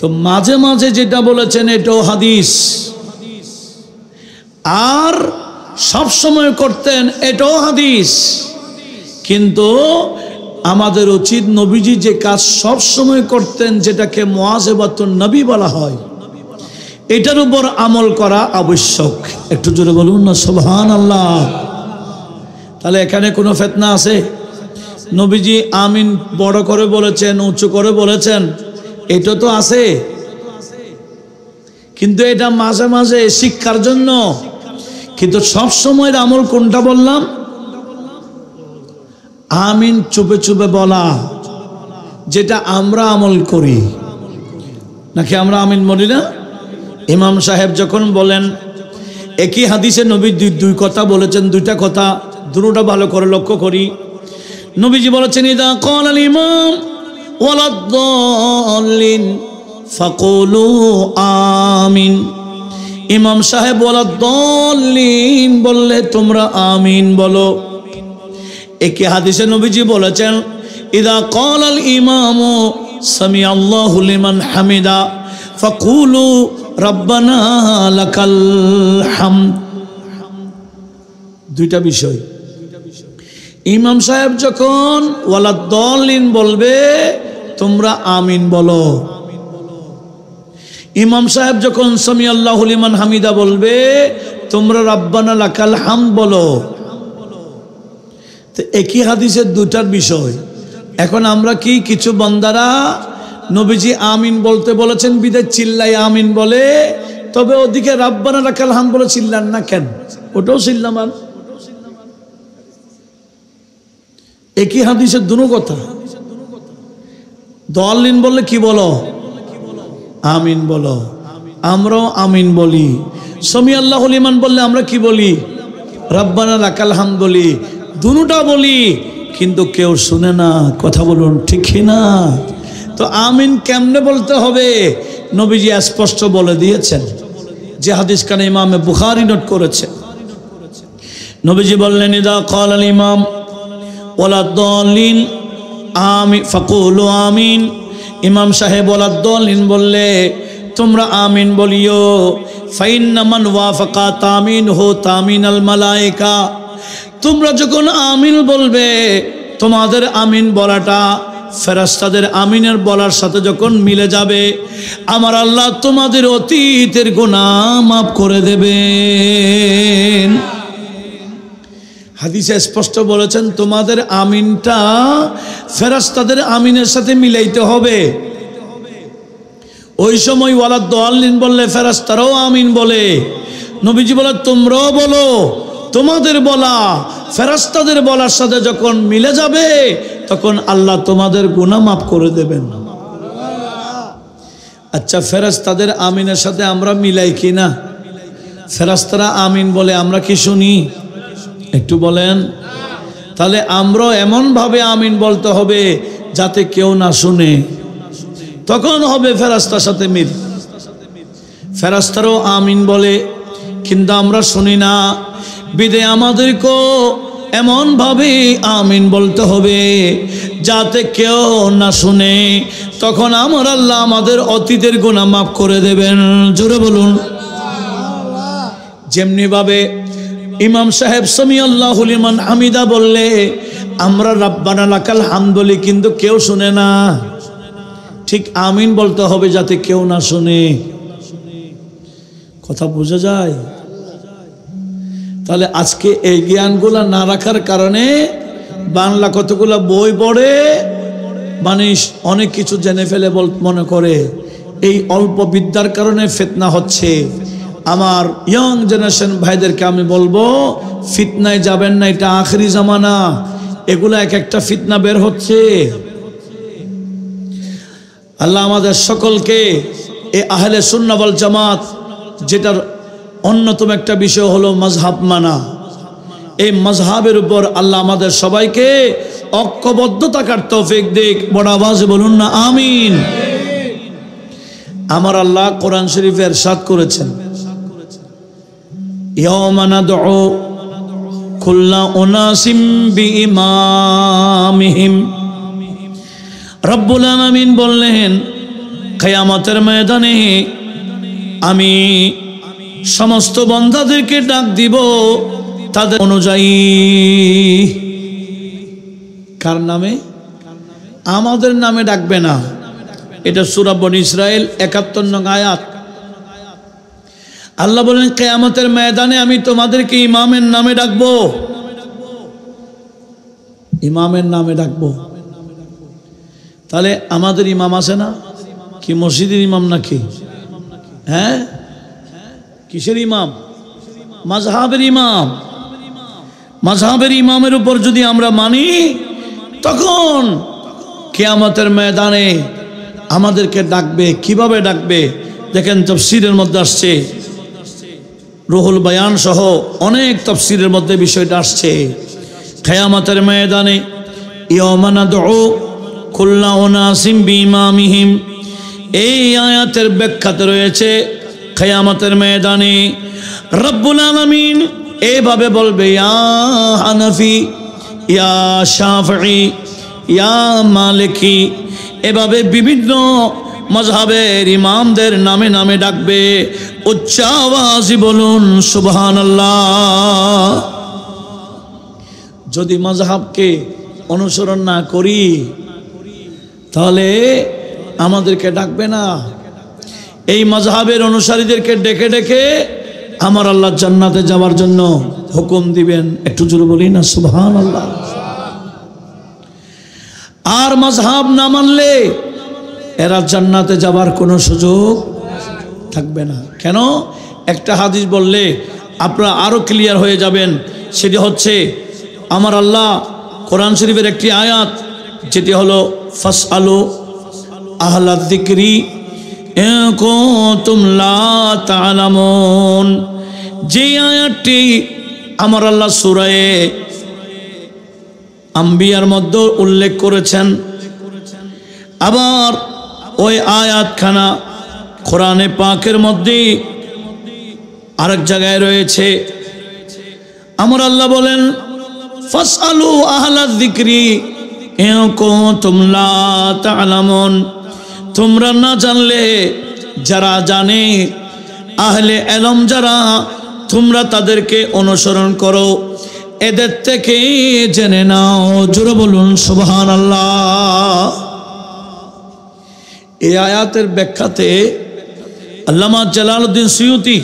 তো মাঝে মাঝে যেটা বলেছেন এটাও হাদিস, আর সব সময় করতেন এটাও হাদিস। কিন্তু আমাদের উচিত নবীজি যে কাজ সব সময় করতেন যেটাকে মুআযাবাতুন নবী বলা হয় এটার উপর আমল করা আবশ্যক। একটু জোরে বলুন না সুবহানাল্লাহ। তাহলে এখানে কোনো ফিতনা আছে? নবীজি আমিন বড় করে বলেছেন, উঁচু করে বলেছেন, এটা তো আছে, কিন্তু এটা মাঝে মাঝে শিক্ষার জন্য। কিন্তু সব সময়ের আমল কোনটা বললাম? আমিন চুপে চুপে বলা, যেটা আমরা আমল করি। নাকি আমরা আমিন বলি না? ইমাম সাহেব যখন বলেন, একই হাদিসে নবী দুই কথা বলেছেন, দুইটা কথা দুটোটা ভালো করে লক্ষ্য করি। নবীজি বলেছেন ইদা ক্বালাল ইমাম ওয়ালাদ-দাল্লিন ফাকুলু আমিন। ইমাম সাহেব ওয়ালাদ-দাল্লিন বললে তোমরা আমিন বলো। একই হাদিসে নবীজি বলেছেন ইদা ক্বালাল ইমামু সামিআল্লাহু লিমান হামিদা ফাকুলু রব্বানা লাকাল হামদ। দুইটা বিষয়। ইমাম সাহেব যখন ওয়ালাদ-দাল্লিন বলবে তোমরা আমিন বলো। ইমাম সাহেব যখন সামিআল্লাহু লিমান হামিদা বলবে তোমরা রব্বানা লাকাল হামদ বলো। তো একই হাদিসের দুটার বিষয়। এখন আমরা কি কিছু বান্দারা নবীজি আমিন বলতে বলেছেন বিদায় চিল্লাই আমিন বলে, তবে ওদিকে রব্বানা লাকাল হামদ বলে চিল্লান না কেন? ওটাও চিল্লামান। একই হাদিসের দুটো কথা। দাল্লিন বললে কি বলো? আমিন বলো। আমরাও আমিন বলি। সামিআল্লাহু লিমান বললে আমরা কি বলি? রব্বানা লাকাল হামদ বলি। দুটোটা বলি, কিন্তু কেউ শুনে না। কথা বলুন ঠিক না? তো আমিন কেমনে বলতে হবে নবীজি স্পষ্ট বলে দিয়েছেন, যে হাদিস কানে ইমামে বুখারী নোট করেছে। নবীজি বললেন ইদা ক্বালাল ইমাম ওয়ালাদ-দাল্লিন আমিন ফাকুলু আমিন। ইমাম সাহেব ওয়ালাদ-দাল্লিন বললে তোমরা আমিন বলিও। ফাইন্না মান ওয়াফাকা তামিনহু তামিনাল মালায়েকা। তোমরা যখন আমিন বলবে তোমাদের আমিন বলাটা ফেরেশতাদের আমিনের বলার সাথে যখন মিলে যাবে আমার আল্লাহ তোমাদের অতীতের গুনাহ মাফ করে দেবেন। হাদিসে স্পষ্ট বলেছেন তোমাদের আমিনটা ফেরেশতাদের আমিনের সাথে মিলাইতে হবে। ওই সময় ওয়ালাদ-দাল্লিন বললে ফেরেশতারাও আমিন বলে। নবীজি বলে তোমরাও বলো। তোমাদের বলা ফেরেশতাদের বলার সাথে যখন মিলে যাবে তখন আল্লাহ তোমাদের গুনাহ মাফ করে দেবেন। আচ্ছা, ফেরেশতাদের আমিনের সাথে আমরা মিলাই কি না? ফেরেশতারা আমিন বলে, আমরা কি শুনি? একটু বলেন। তাহলে আমরা এমন ভাবে আমিন বলতে হবে যাতে কেউ না শুনে, তখন হবে ফেরেশতার সাথে মিল। ফেরেশতারাও আমিন বলে, কিন্তু আমরা শুনি না। বিদে আমাদেরকেও এমন ভাবে আমিন বলতে হবে যাতে কেউ না শুনে, তখন আমার আল্লাহ আমাদের অতীতের গুনাহ মাফ করে দেবেন। জোরে বলুন। যেমনি ভাবে ইমাম সাহেব সামিআল্লাহু লিমান হামিদা বললে আমরা রাব্বানা লাকাল হামদ বলি, কিন্তু কেউ শুনে না। ঠিক আমিন বলতে হবে যাতে কেউ না শুনে। কথা বোঝা যায়? তাহলে আজকে এই জ্ঞানগুলা না রাখার কারণে বাংলা কতগুলা বই পড়ে মানুষ অনেক কিছু জেনে ফেলে মনে করে। এই অল্প বিদ্যার কারণে ফিতনা হচ্ছে। আমার ইয়ং জেনারেশন ভাইদেরকে আমি বলবো, ফিতনায় যাবেন না, এটা আখেরি জামানা। এগুলা এক একটা ফিতনা বের হচ্ছে। আল্লাহ আমাদের সকলকে এই আহলে সুন্নাহ ওয়াল জামাত, যেটার অন্যতম একটা বিষয় হলো মাযহাব মানা, এই মাযহাবের উপর আল্লাহ আমাদের সবাইকে ঐক্যবদ্ধ থাকার তৌফিক দিক। বড় আওয়াজে বলুন না আমিন। আমার আল্লাহ কোরআন শরীফে ইরশাদ করেছেন, ইয়াওমা নাদউ কুল্লা উনাসিম বিইমামিহিম। রব্বুল আলামিন বললেন, কিয়ামতের ময়দানে আমি সমস্ত বান্দাদেরকে ডাক দিব তাদের অনুযায়ী। কার নামে? আমাদের নামে ডাকবে না। এটা সূরা বনী ইসরাইল ৭১ নং আয়াত। আল্লাহ বলেন, কিয়ামতের ময়দানে আমি তোমাদেরকে ইমামের নামে ডাকবো, ইমামের নামে ডাকবো। তাহলে আমাদের ইমাম আছে না? কি মসজিদের ইমাম নাকি? হ্যাঁ, কিসের ইমাম? মাযহাবের ইমাম। মাযহাবের ইমামের উপর যদি আমরা মানি, তখন কিয়ামতের ময়দানে আমাদেরকে ডাকবে। কিভাবে ডাকবে দেখেন, তাফসীরের মধ্যে আসছে, রুহুল বায়ান সহ অনেক তাফসীরের মধ্যে বিষয়টা আসছে। কিয়ামতের ময়দানে ইয়াওমা নাদউ কুল্লা উনাসিম বিইমামিহিম, এই আয়াতের ব্যাখ্যাতে রয়েছে কিয়ামতের ময়দানে রব্বুল আলামিন এইভাবে বলবে, ইয়া হানাফি, ইয়া শাফিঈ, ইয়া মালিকি, এভাবে বিভিন্ন মাযহাবের ইমামদের নামে নামে ডাকবে। উচ্চ আওয়াজে বলুন সুবহানাল্লাহ। যদি মাযহাবকে অনুসরণ না করি তাহলে আমাদেরকে ডাকবে না। এই মাযহাবের অনুসারীদেরকে ডেকে ডেকে আমার আল্লাহ জান্নাতে যাওয়ার জন্য হুকুম দিবেন। একটু জোরে বলি না সুবহানাল্লাহ। আর মাযহাব না মানলে এরা জান্নাতে যাবার কোনো সুযোগ থাকবে না। কেন? একটা হাদিস বললে আপনারা আরো ক্লিয়ার হয়ে যাবেন। সেটি হচ্ছে আমার আল্লাহ কোরআন শরীফের একটি আয়াত, যেটি হলো ফাসআলু আহলা যিকরি ইন কুনতুম লা তা'লামুন। যে আয়াতটি আমার আল্লাহ সূরা আম্বিয়ার মধ্যে উল্লেখ করেছেন, আবার ওই আয়াতখানা কোরআনে পাকের মধ্যে আরেক জায়গায় রয়েছে। আমার আল্লাহ বলেন, ফাসআলু আহলা যিকরি ইন কুনতুম লা তা'লামুন। তোমরা না জানলে যারা জানে, আহলে ইলম যারা, তোমরা তাদেরকে অনুসরণ করো, এদের থেকে জেনে নাও। জোরে বলুন সুবহানাল্লাহ। এই আয়াতের ব্যাখ্যাতে আল্লামা জালালউদ্দিন সুয়ুতি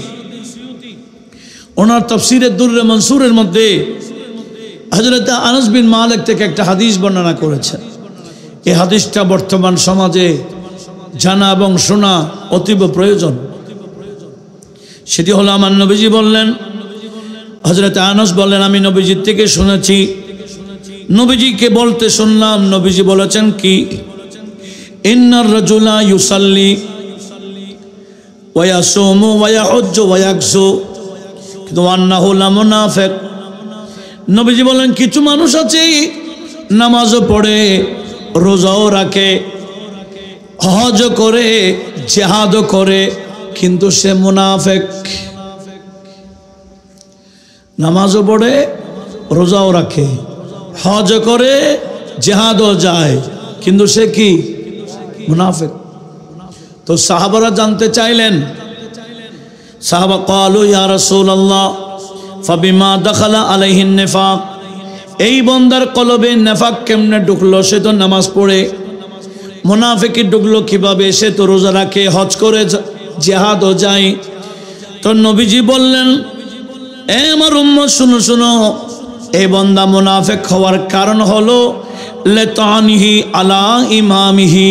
ওনার তাফসীরে দুররে মনসুরের মধ্যে হযরত আনাস বিন মালিক থেকে একটা হাদিস বর্ণনা করেছেন। এই হাদিসটা বর্তমান সমাজে জানা এবং শোনা অতীব প্রয়োজন। সেটি হলো, আমার নবীজি বললেন, হযরত আনাস বলেন, আমি নবীজির থেকে শুনেছি, নবীজিকে বলতে শুনলাম, নবীজি বলেছেন কি, ইন্নার রাজুলা ইউসাল্লি ওয়া ইয়াসুমু ওয়া ইয়াহুজ্জু ওয়া ইয়াকসু কিন্তু আন্নাহু লা মুনাফিক। নবীজি বলেন, কিছু মানুষ আছে নামাজও পড়ে, রোজাও রাখে, হজ করে, জিহাদও করে, কিন্তু সে মুনাফিক। নামাজও পড়ে, রোজাও রাখে, হজ করে, জিহাদও যায়, কিন্তু সে কি? মুনাফিক। তো সাহাবারা জানতে চাইলেন, সাহাবা ক্বালু ইয়া রাসূলুল্লাহ, ফাবিমা দাখালা আলাইহিন নিফাক, এই বান্দার কলবে নেফাক কেমনে ঢুকলো? সে তো নামাজ পড়ে। মুনাফিকি ঢুকলো কিভাবে? সে তো রোজা রাখে, হজ করে, জিহাদও যায়। তো নবীজি বললেন, এ আমার উম্মত শুনো শুনো, এই বান্দা মুনাফিক হওয়ার কারণ হলো লেতানিহি আলা ইমামিহি,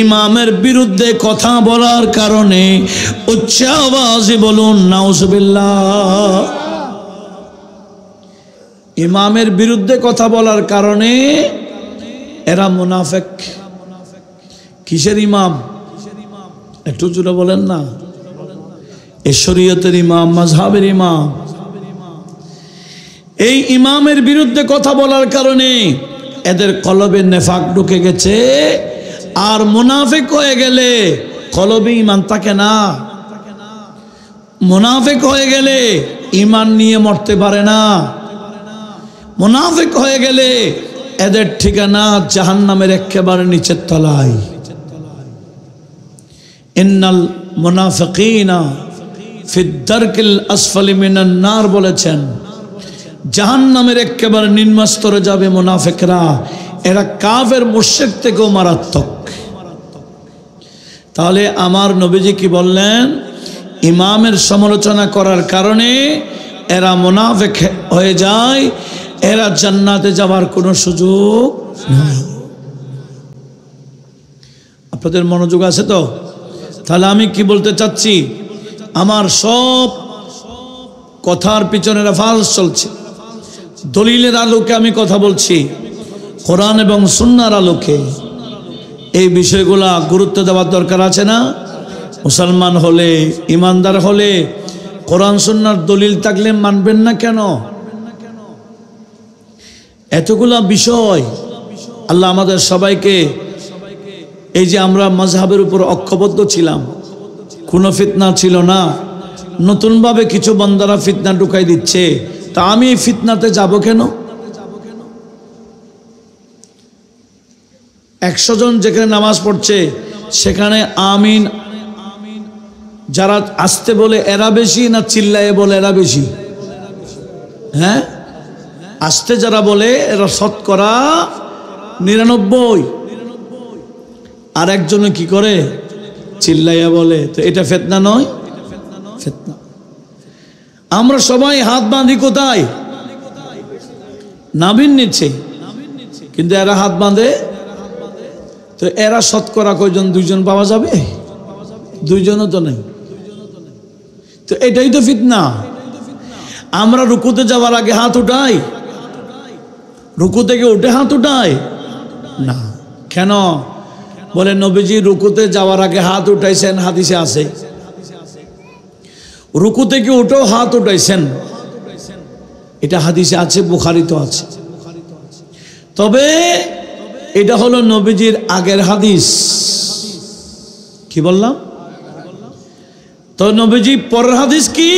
ইমামের বিরুদ্ধে কথা বলার কারণে। উচ্চ আওয়াজে বলুন নাউজুবিল্লাহ। ইমামের বিরুদ্ধে কথা বলার কারণে এরা মুনাফিক। কিসের ইমাম? একটু জোরে বলেন না। এই শরীয়তের ইমাম, মাযহাবের ইমাম। এই ইমামের বিরুদ্ধে কথা বলার কারণে এদের কলবে নেফাক ঢুকে গেছে। আর মুনাফিক হয়ে গেলে কলবে ঈমান থাকে না। মুনাফিক হয়ে গেলে ঈমান নিয়ে মরতে পারে না। মুনাফিক হয়ে গেলে এদের ঠিকানা জাহান্নামের একেবারে নিচের তলায়। ইন্নাল মুনাফিকিনা ফিদ দারকিল আসফালি মিনান নার বলেছেন, জাহান্নামের একেবারে নিম্ন স্তরে যাবে মুনাফিকরা। এরা কাফের মুশরিক থেকেও মারাত্মক। তাহলে আমার নবীজি কি বললেন? ইমামের সমালোচনা করার কারণে এরা মুনাফিক হয়ে যায়, এরা জান্নাতে যাওয়ার কোনো সুযোগ নেই। আপনাদের মনোযোগ আছে তো? তাহলে আমি কি বলতে চাচ্ছি, আমার সব কথার পিছনে রেফারেন্স চলছে, দলিলের আলোকে আমি কথা বলছি, কোরআন এবং সুন্নাহর আলোকে। এই বিষয়গুলা গুরুত্ব দেওয়ার দরকার আছে না? মুসলমান হলে, ইমানদার হলে কোরআন সুন্নাহর দলিল থাকলে মানবেন না কেন? এতগুলা বিষয় আল্লাহ আমাদের সবাইকে, এই যে আমরা মাযহাবের উপর ঐক্যবদ্ধ ছিলাম, কোনো ফিতনা ছিল না, নতুনভাবে কিছু বান্দারা ফিতনা ঢুকাই দিচ্ছে, তা আমি এই ফিতনাতে যাব কেন? 100 জন যেখানে নামাজ পড়ছে সেখানে আমিন যারা আসতে বলে এরা বেশি না চিল্লায়ে বলে এরা বেশি? হ্যাঁ, আসতে যারা বলে এরা শতকরা 99, আর একজনে কি করে? চিল্লাইয়া বলে। তো এটা ফিতনা নয়? ফিতনা। আমরা সবাই হাত বাঁধি কোথায়? নাভির নিচে, কিন্তু এরা হাত বাঁধে। তো এরা শতকরা কয়জন? 2 জন পাওয়া যাবে? 2 জনও তো নেই। তো এটাই তো ফিতনা। আমরা রুকুতে যাওয়ার আগে হাত উঠাই, রুকু থেকে উঠে হাত উঠাই না। কেন? বলে নবীজি রুকুতে যাওয়ার আগে হাত উঠাইছেন, হাদিসে আছে। রুকু থেকে উঠেও হাত উঠাইছেন, এটা হাদিসে আছে, বুখারীতে আছে। তবে এটা হলো নবীজির আগের হাদিস। কি বললাম? তো নবীজি পরের হাদিস কি?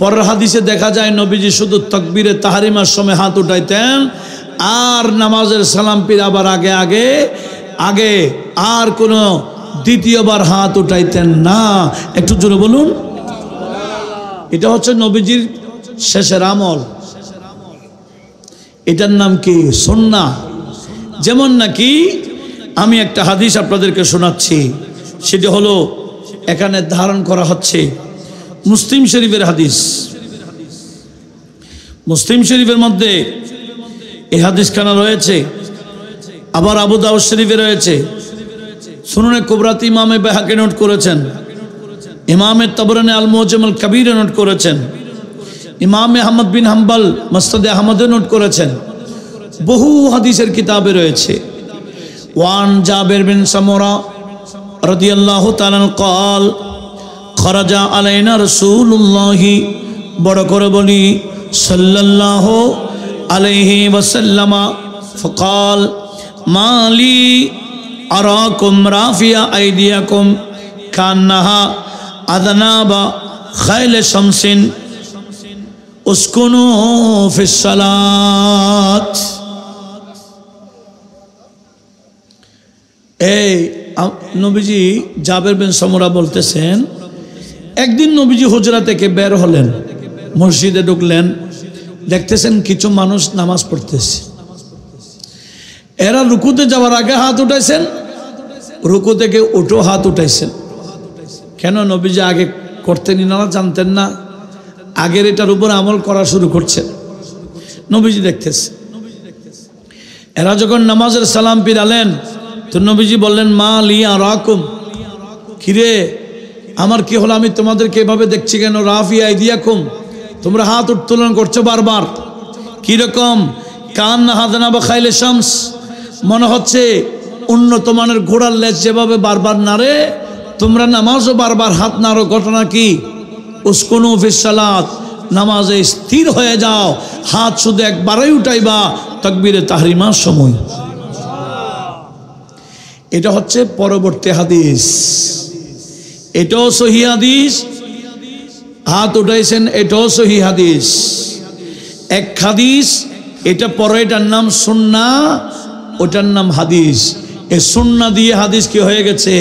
পরের হাদিসে দেখা যায় নবীজি শুধু তাকবীরে তাহরিমার সময় হাত উঠাইতেন, আর নামাজের সালাম পীর আবার আগে আগে আগে, আর কোনো দ্বিতীয়বার হাত উঠাইতেন না। একটু জোরে বলুন। এটা হচ্ছে নবীজির শেষের আমল। এটার নাম কি? সুন্নাহ। যেমন নাকি আমি একটা হাদিস আপনাদেরকে শোনাচ্ছি, সেটি হলো এখানে ধারণ করা হচ্ছে মুসলিম শরীফের হাদিস। মুসলিম শরীফের মধ্যে এই হাদিসখানা রয়েছে, আবার আবু দাউদ শরীফে রয়েছে, সুনানে কুবরাতে ইমামে বাইহাকি নোট করেছেন, ইমামে তাবরানী আল মুআজ্জাম আল কবীরে নোট করেছেন, ইমামে আহমদ বিন হাম্বল মুসনাদে আহমদে নোট করেছেন, বহু হাদিসের কিতাবে রয়েছে। ওয়ান জাবির বিন সামুরা রাদিয়াল্লাহু তাআলা قال خرج علينا رسول الله, বড় করে বলি, সাল্লাল্লাহু আলাইহি ওয়াসাল্লাম, فقال ما لي أراكم رافع أيديكم كأنها أذناب خيل شمس اسكنوا في الصلاة। এই নবীজি জাবের বিন সামুরা বলতেছেন, একদিন নবীজি হুজরা থেকে বের হলেন, মসজিদে ঢুকলেন, দেখতেছেন কিছু মানুষ নামাজ পড়তেছে। এরা রুকুতে যাওয়ার আগে হাত উঠাইছেন, রুকু থেকে উঠো হাত উঠাইছেন। কেন? নবীজি আগে করতেন না, জানতেন না, আগের এটার উপর আমল করা শুরু করছেন। নবীজি দেখতেছে। এরা যখন নামাজের সালাম ফিরালেন তো নবীজি বললেন, মা লিয়া রাকুম, কিরে আমার কি হলো, আমি তোমাদেরকে এভাবে দেখছি কেন? রাফি আইদিয়াকুম, তোমরা হাত উত্তোলন করছো বারবার। কিরকম? কান হাদানা বা খাইলে শামস, মনে হচ্ছে উন্নত মানের ঘোড়ার লেজ যেভাবে বারবার নাড়ে, তোমরা নামাজও বারবার হাত নাড়ো। ঘটনা কি? উসকুনু ফিস সালাত, নামাজে স্থির হয়ে যাও, হাত শুধু একবারই উঠাইবা তাকবীরে তাহরিমার সময়। এটা হচ্ছে পরবর্তী হাদিস, এটাও সহিহ হাদিস। হাত উঠাইছেন, এটাও সহিহ হাদিস। এক হাদিস, এটা পরে এটার নাম সুন্নাহ, ওটার নাম হাদিস। এই সুন্নাহ দিয়ে হাদিস কি হয়ে গেছে?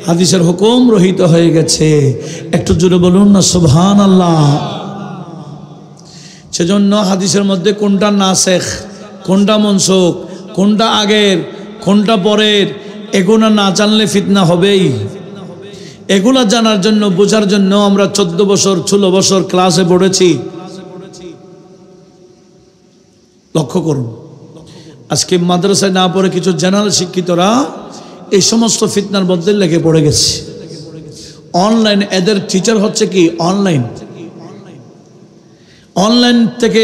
হাদিসের হুকুম রহিত হয়ে গেছে। একটু জোরে বলুন না সুবহানাল্লাহ। সেজন্য হাদিসের মধ্যে কোনটা নাসেখ, কোনটা মনসুখ, কোনটা আগের, কোনটা পরের, এগুলো না জানলে ফিতনা হবেই। এগুলা জানার জন্য, বোঝার জন্য আমরা 14 বছর 16 বছর ক্লাসে পড়েছি। লক্ষ্য করুন, আজকে মাদ্রাসায় না পড়ে কিছু জেনারেল শিক্ষিতরা এই সমস্ত ফিতনার মধ্যে লেগে পড়ে গেছে। অনলাইন, এদের টিচার হচ্ছে কি অনলাইন। অনলাইন থেকে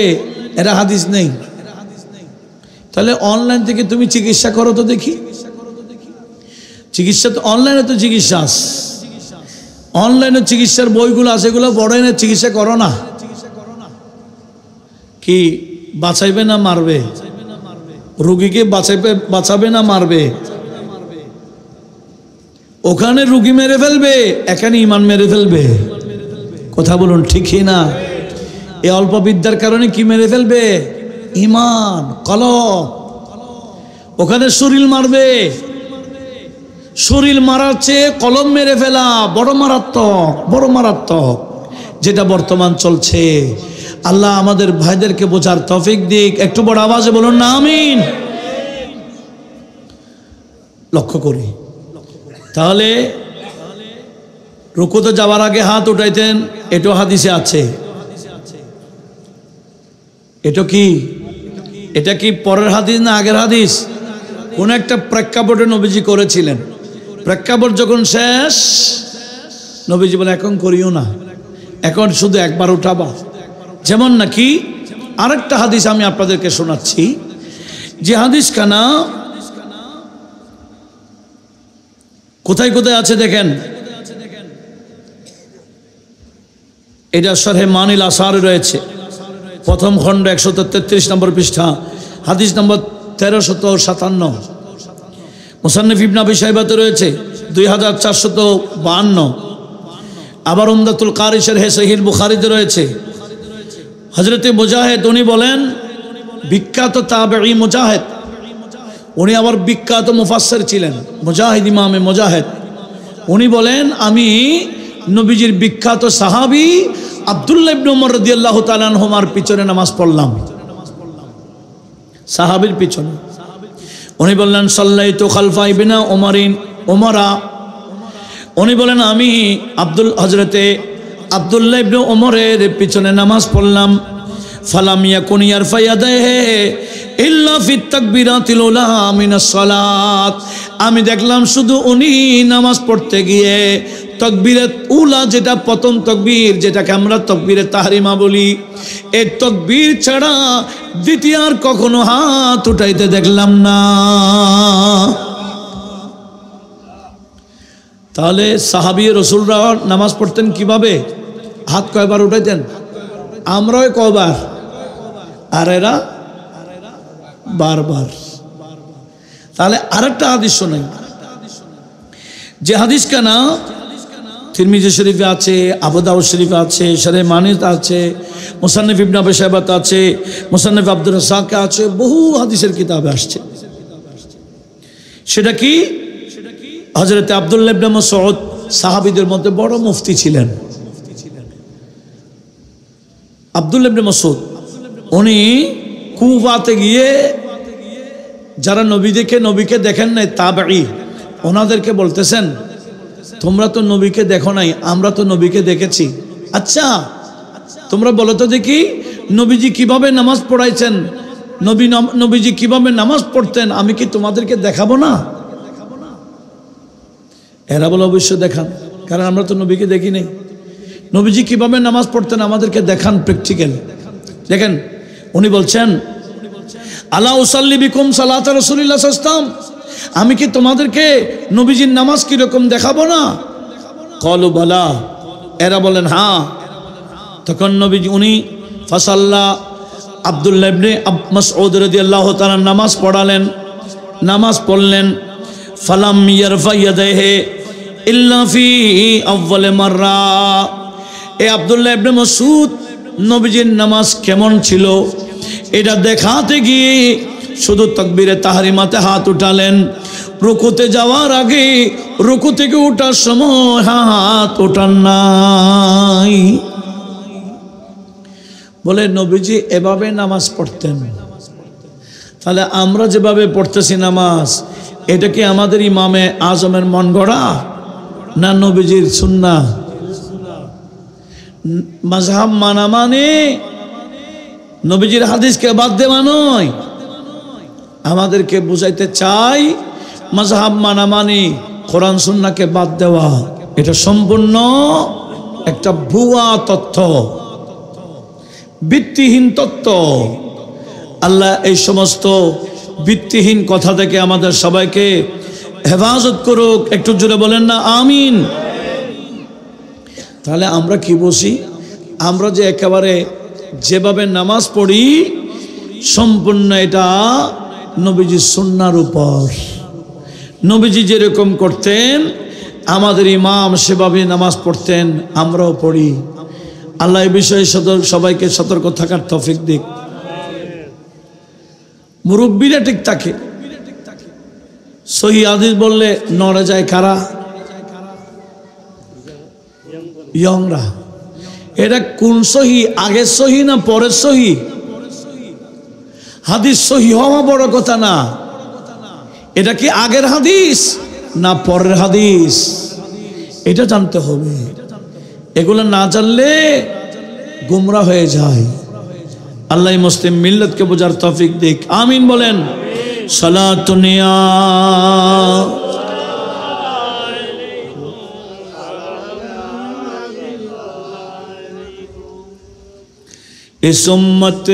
এরা হাদিস নেই। তাহলে অনলাইন থেকে তুমি চিকিৎসা করো তো দেখি। চিকিৎসা তো অনলাইনে তো চিকিৎসা, অনলাইনে চিকিৎসার বইগুলো আছে, এগুলো বড় এনে চিকিৎসা করো না। কি বাঁচাইবে না মারবে? রুগীকে বাঁচাবে না মারবে? ওখানে রুগী মেরে ফেলবে, এখানে ইমান মেরে ফেলবে। কথা বলুন ঠিকই না? এই অল্প বিদ্যার কারণে কি মেরে ফেলবে? ইমান, কলব। ওখানে শরীর মারবে। শরীর মারার চেয়ে কলম মেরে ফেলা বড় মারাত্মক, বড় মারাত্মক, যেটা বর্তমান চলছে। আল্লাহ আমাদের ভাইদেরকে বোঝার তৌফিক দিক। একটু বড় আওয়াজে বলুন না আমিন। লক্ষ্য করি, তাহলে রুকুতে যাওয়ার আগে হাত উঠাইতেন, এটাও হাদিসে আছে। এটা কি? এটা কি পরের হাদিস না আগের হাদিস? কোন একটা প্রেক্ষাপটে নবীজি করেছিলেন। প্রেক্ষাপট যখন শেষ, নবীজি বলে এখন করিও না, এখন শুধু একবার উঠাবা। যেমন নাকি আরেকটা হাদিস আমি আপনাদেরকে শোনাচ্ছি, যে হাদিস খানা কোথায় কোথায় আছে দেখেন। এটা শরহে মানিল আসারে রয়েছে, প্রথম খণ্ড 133 নম্বর পৃষ্ঠা, হাদিস নম্বর 1357। মুসান্নিফ ইবনে আবি শাইবাতে রয়েছে 2452। আবার উমদাতুল কারি শরহে সহিহ বুখারীতে রয়েছে। হযরতে মুজাহিদ উনি বলেন, বিখ্যাত তাবেঈ মুজাহিদ, উনি আবার বিখ্যাত মুফাসসির ছিলেন, মুজাহিদ, ইমামে মুজাহিদ। উনি বলেন, আমি নবীজির বিখ্যাত সাহাবী আব্দুল্লাহ ইবনে উমর রাদিয়াল্লাহু তাআলা আনহুমার পিছনে নামাজ পড়লাম, সাহাবীর পিছনে। উনি বললেন, সাল্লাইতু খালফা ইবনে উমরা। উনি বলেন, আমি হযরতে আব্দুল্লাহ ইবনে উমরের পিছনে নামাজ পড়লাম। ফালাম ইয়াকুন ইয়ারফা ইয়াদাইহি ইল্লা ফিত তাকবীরাতিল উলা মিনাস সালাত। আমি দেখলাম শুধু উনি নামাজ পড়তে গিয়ে তাকবীরে উলা, যেটা প্রথম তাকবীর, যেটাকে আমরা তাকবীরে তাহরিমা বলি, এই তাকবীর ছাড়া দ্বিতীয় আর কখনো হাত উঠাইতে দেখলাম না। তাহলে সাহাবী রাসূলরা নামাজ পড়তেন কিভাবে? হাত কয়বার উঠাইতেন? আমরাও কয়বার, আর এরা বারবার। তাহলে আরেকটা হাদিস শোনেন, যে হাদিস কানা তিরমিজি শরীফে আছে, আবু দাউদ শরীফে আছে, শরহে মানিত আছে, মুসান্নিফ ইবনে আবি শাইবাত আছে, মুসান্নিফ আব্দুর রাজ্জাক আছে, বহু হাদিসের কিতাবে আসছে। সেটা কি? হযরতে আব্দুল্লাহ ইবনে মাসউদ সাহাবীদের মধ্যে বড় মুফতি ছিলেন। আব্দুল্লাহ ইবনে মাসউদ উনি কুফাতে গিয়ে যারা নবীকে দেখেন নাই তাবেঈ ওনাদেরকে বলতেছেন, তোমরা তো নবীকে দেখো নাই, আমরা তো নবীকে দেখেছি। আচ্ছা তোমরা বলো তো দেখি নবীজি কিভাবে নামাজ পড়াইছেন, নবীজি কিভাবে নামাজ পড়তেন, আমি কি তোমাদেরকে দেখাবো না? এরা বলে অবশ্যই দেখান, কারণ আমরা তো নবীকে দেখি নাই। নবীজি কিভাবে নামাজ পড়তেন আমাদেরকে দেখান প্র্যাকটিক্যাল। দেখেন উনি বলছেন, আলা উসাল্লি বিকুম সালাত রাসূলিল্লাহ সাল্লাল্লাহু আলাইহি ওয়াসাল্লাম, আমি কি তোমাদেরকে নবীজির নামাজ কিরকম দেখাবো না? ক্বালু বালা, এরা বলেন হ্যাঁ। তখন নবীজি উনি ফাসাল্লা আব্দুল্লাহ ইবনে মাসউদ রাদিয়াল্লাহু তাআলা নামাজ পড়ালেন, নামাজ পড়লেন। ফালাম ইয়ারফা ইয়াদাইহি ইল্লা ফি আউয়াল মাররা। এ আব্দুল্লাহ ইবনে মাসউদ নবীজির নামাজ কেমন ছিল এটা দেখাতে গিয়ে শুধু তাকবীরে তাহরিমাতে হাত উঠালেন, রুকুতে যাওয়ার আগে রুকু থেকে ওঠার সময় হাত ওঠান নাই। বলে নবীজি এভাবে নামাজ পড়তেন। তাহলে আমরা যেভাবে পড়তেছি নামাজ, এটা কি আমাদের ইমামে আজমের মন গড়া না নবীজির সুন্নাহ? মাযহাব মানা মানে নবীজির হাদিসকে বাদ দেওয়া নয়। আমাদেরকে বুঝাইতে চাই মাযহাব মানা মানে কোরআন সুন্নাহকে বাদ দেওয়া। এটা সম্পূর্ণ একটা ভুয়া তথ্য, ভিত্তিহীন তত্ত্ব। আল্লাহ এই সমস্ত ভিত্তিহীন কথা থেকে আমাদের সবাইকে হেফাজত করুক। একটু জোরে বলেন না আমিন। তাহলে আমরা কি বসি, আমরা যে একেবারে যেভাবে নামাজ পড়ি সম্পূর্ণ এটা নবীজির সুন্নাহর উপর। নবীজি যেরকম করতেন আমাদের ইমাম সেভাবে নামাজ পড়তেন, আমরাও পড়ি। আল্লাহ এই বিষয়ে সবাইকে সতর্ক থাকার তৌফিক দিক। মুরব্বীরা ঠিক থাকে, সহি হাদিস বললে নড়ে যায় কারা? ইয়ংরা। এটা কোন সহি, আগের সহি না পরের সহি? হাদিস সহি হওয়া বড় কথা না, এটা কি আগের হাদিস না পরের হাদিস এটা জানতে হবে। এগুলো না জানলে গুমরা হয়ে যায়। আল্লাহ মুসলিম মিল্লাতকে বোঝার তৌফিক দিক, আমিন বলেন। সালাতুনিয়া इस उम्मत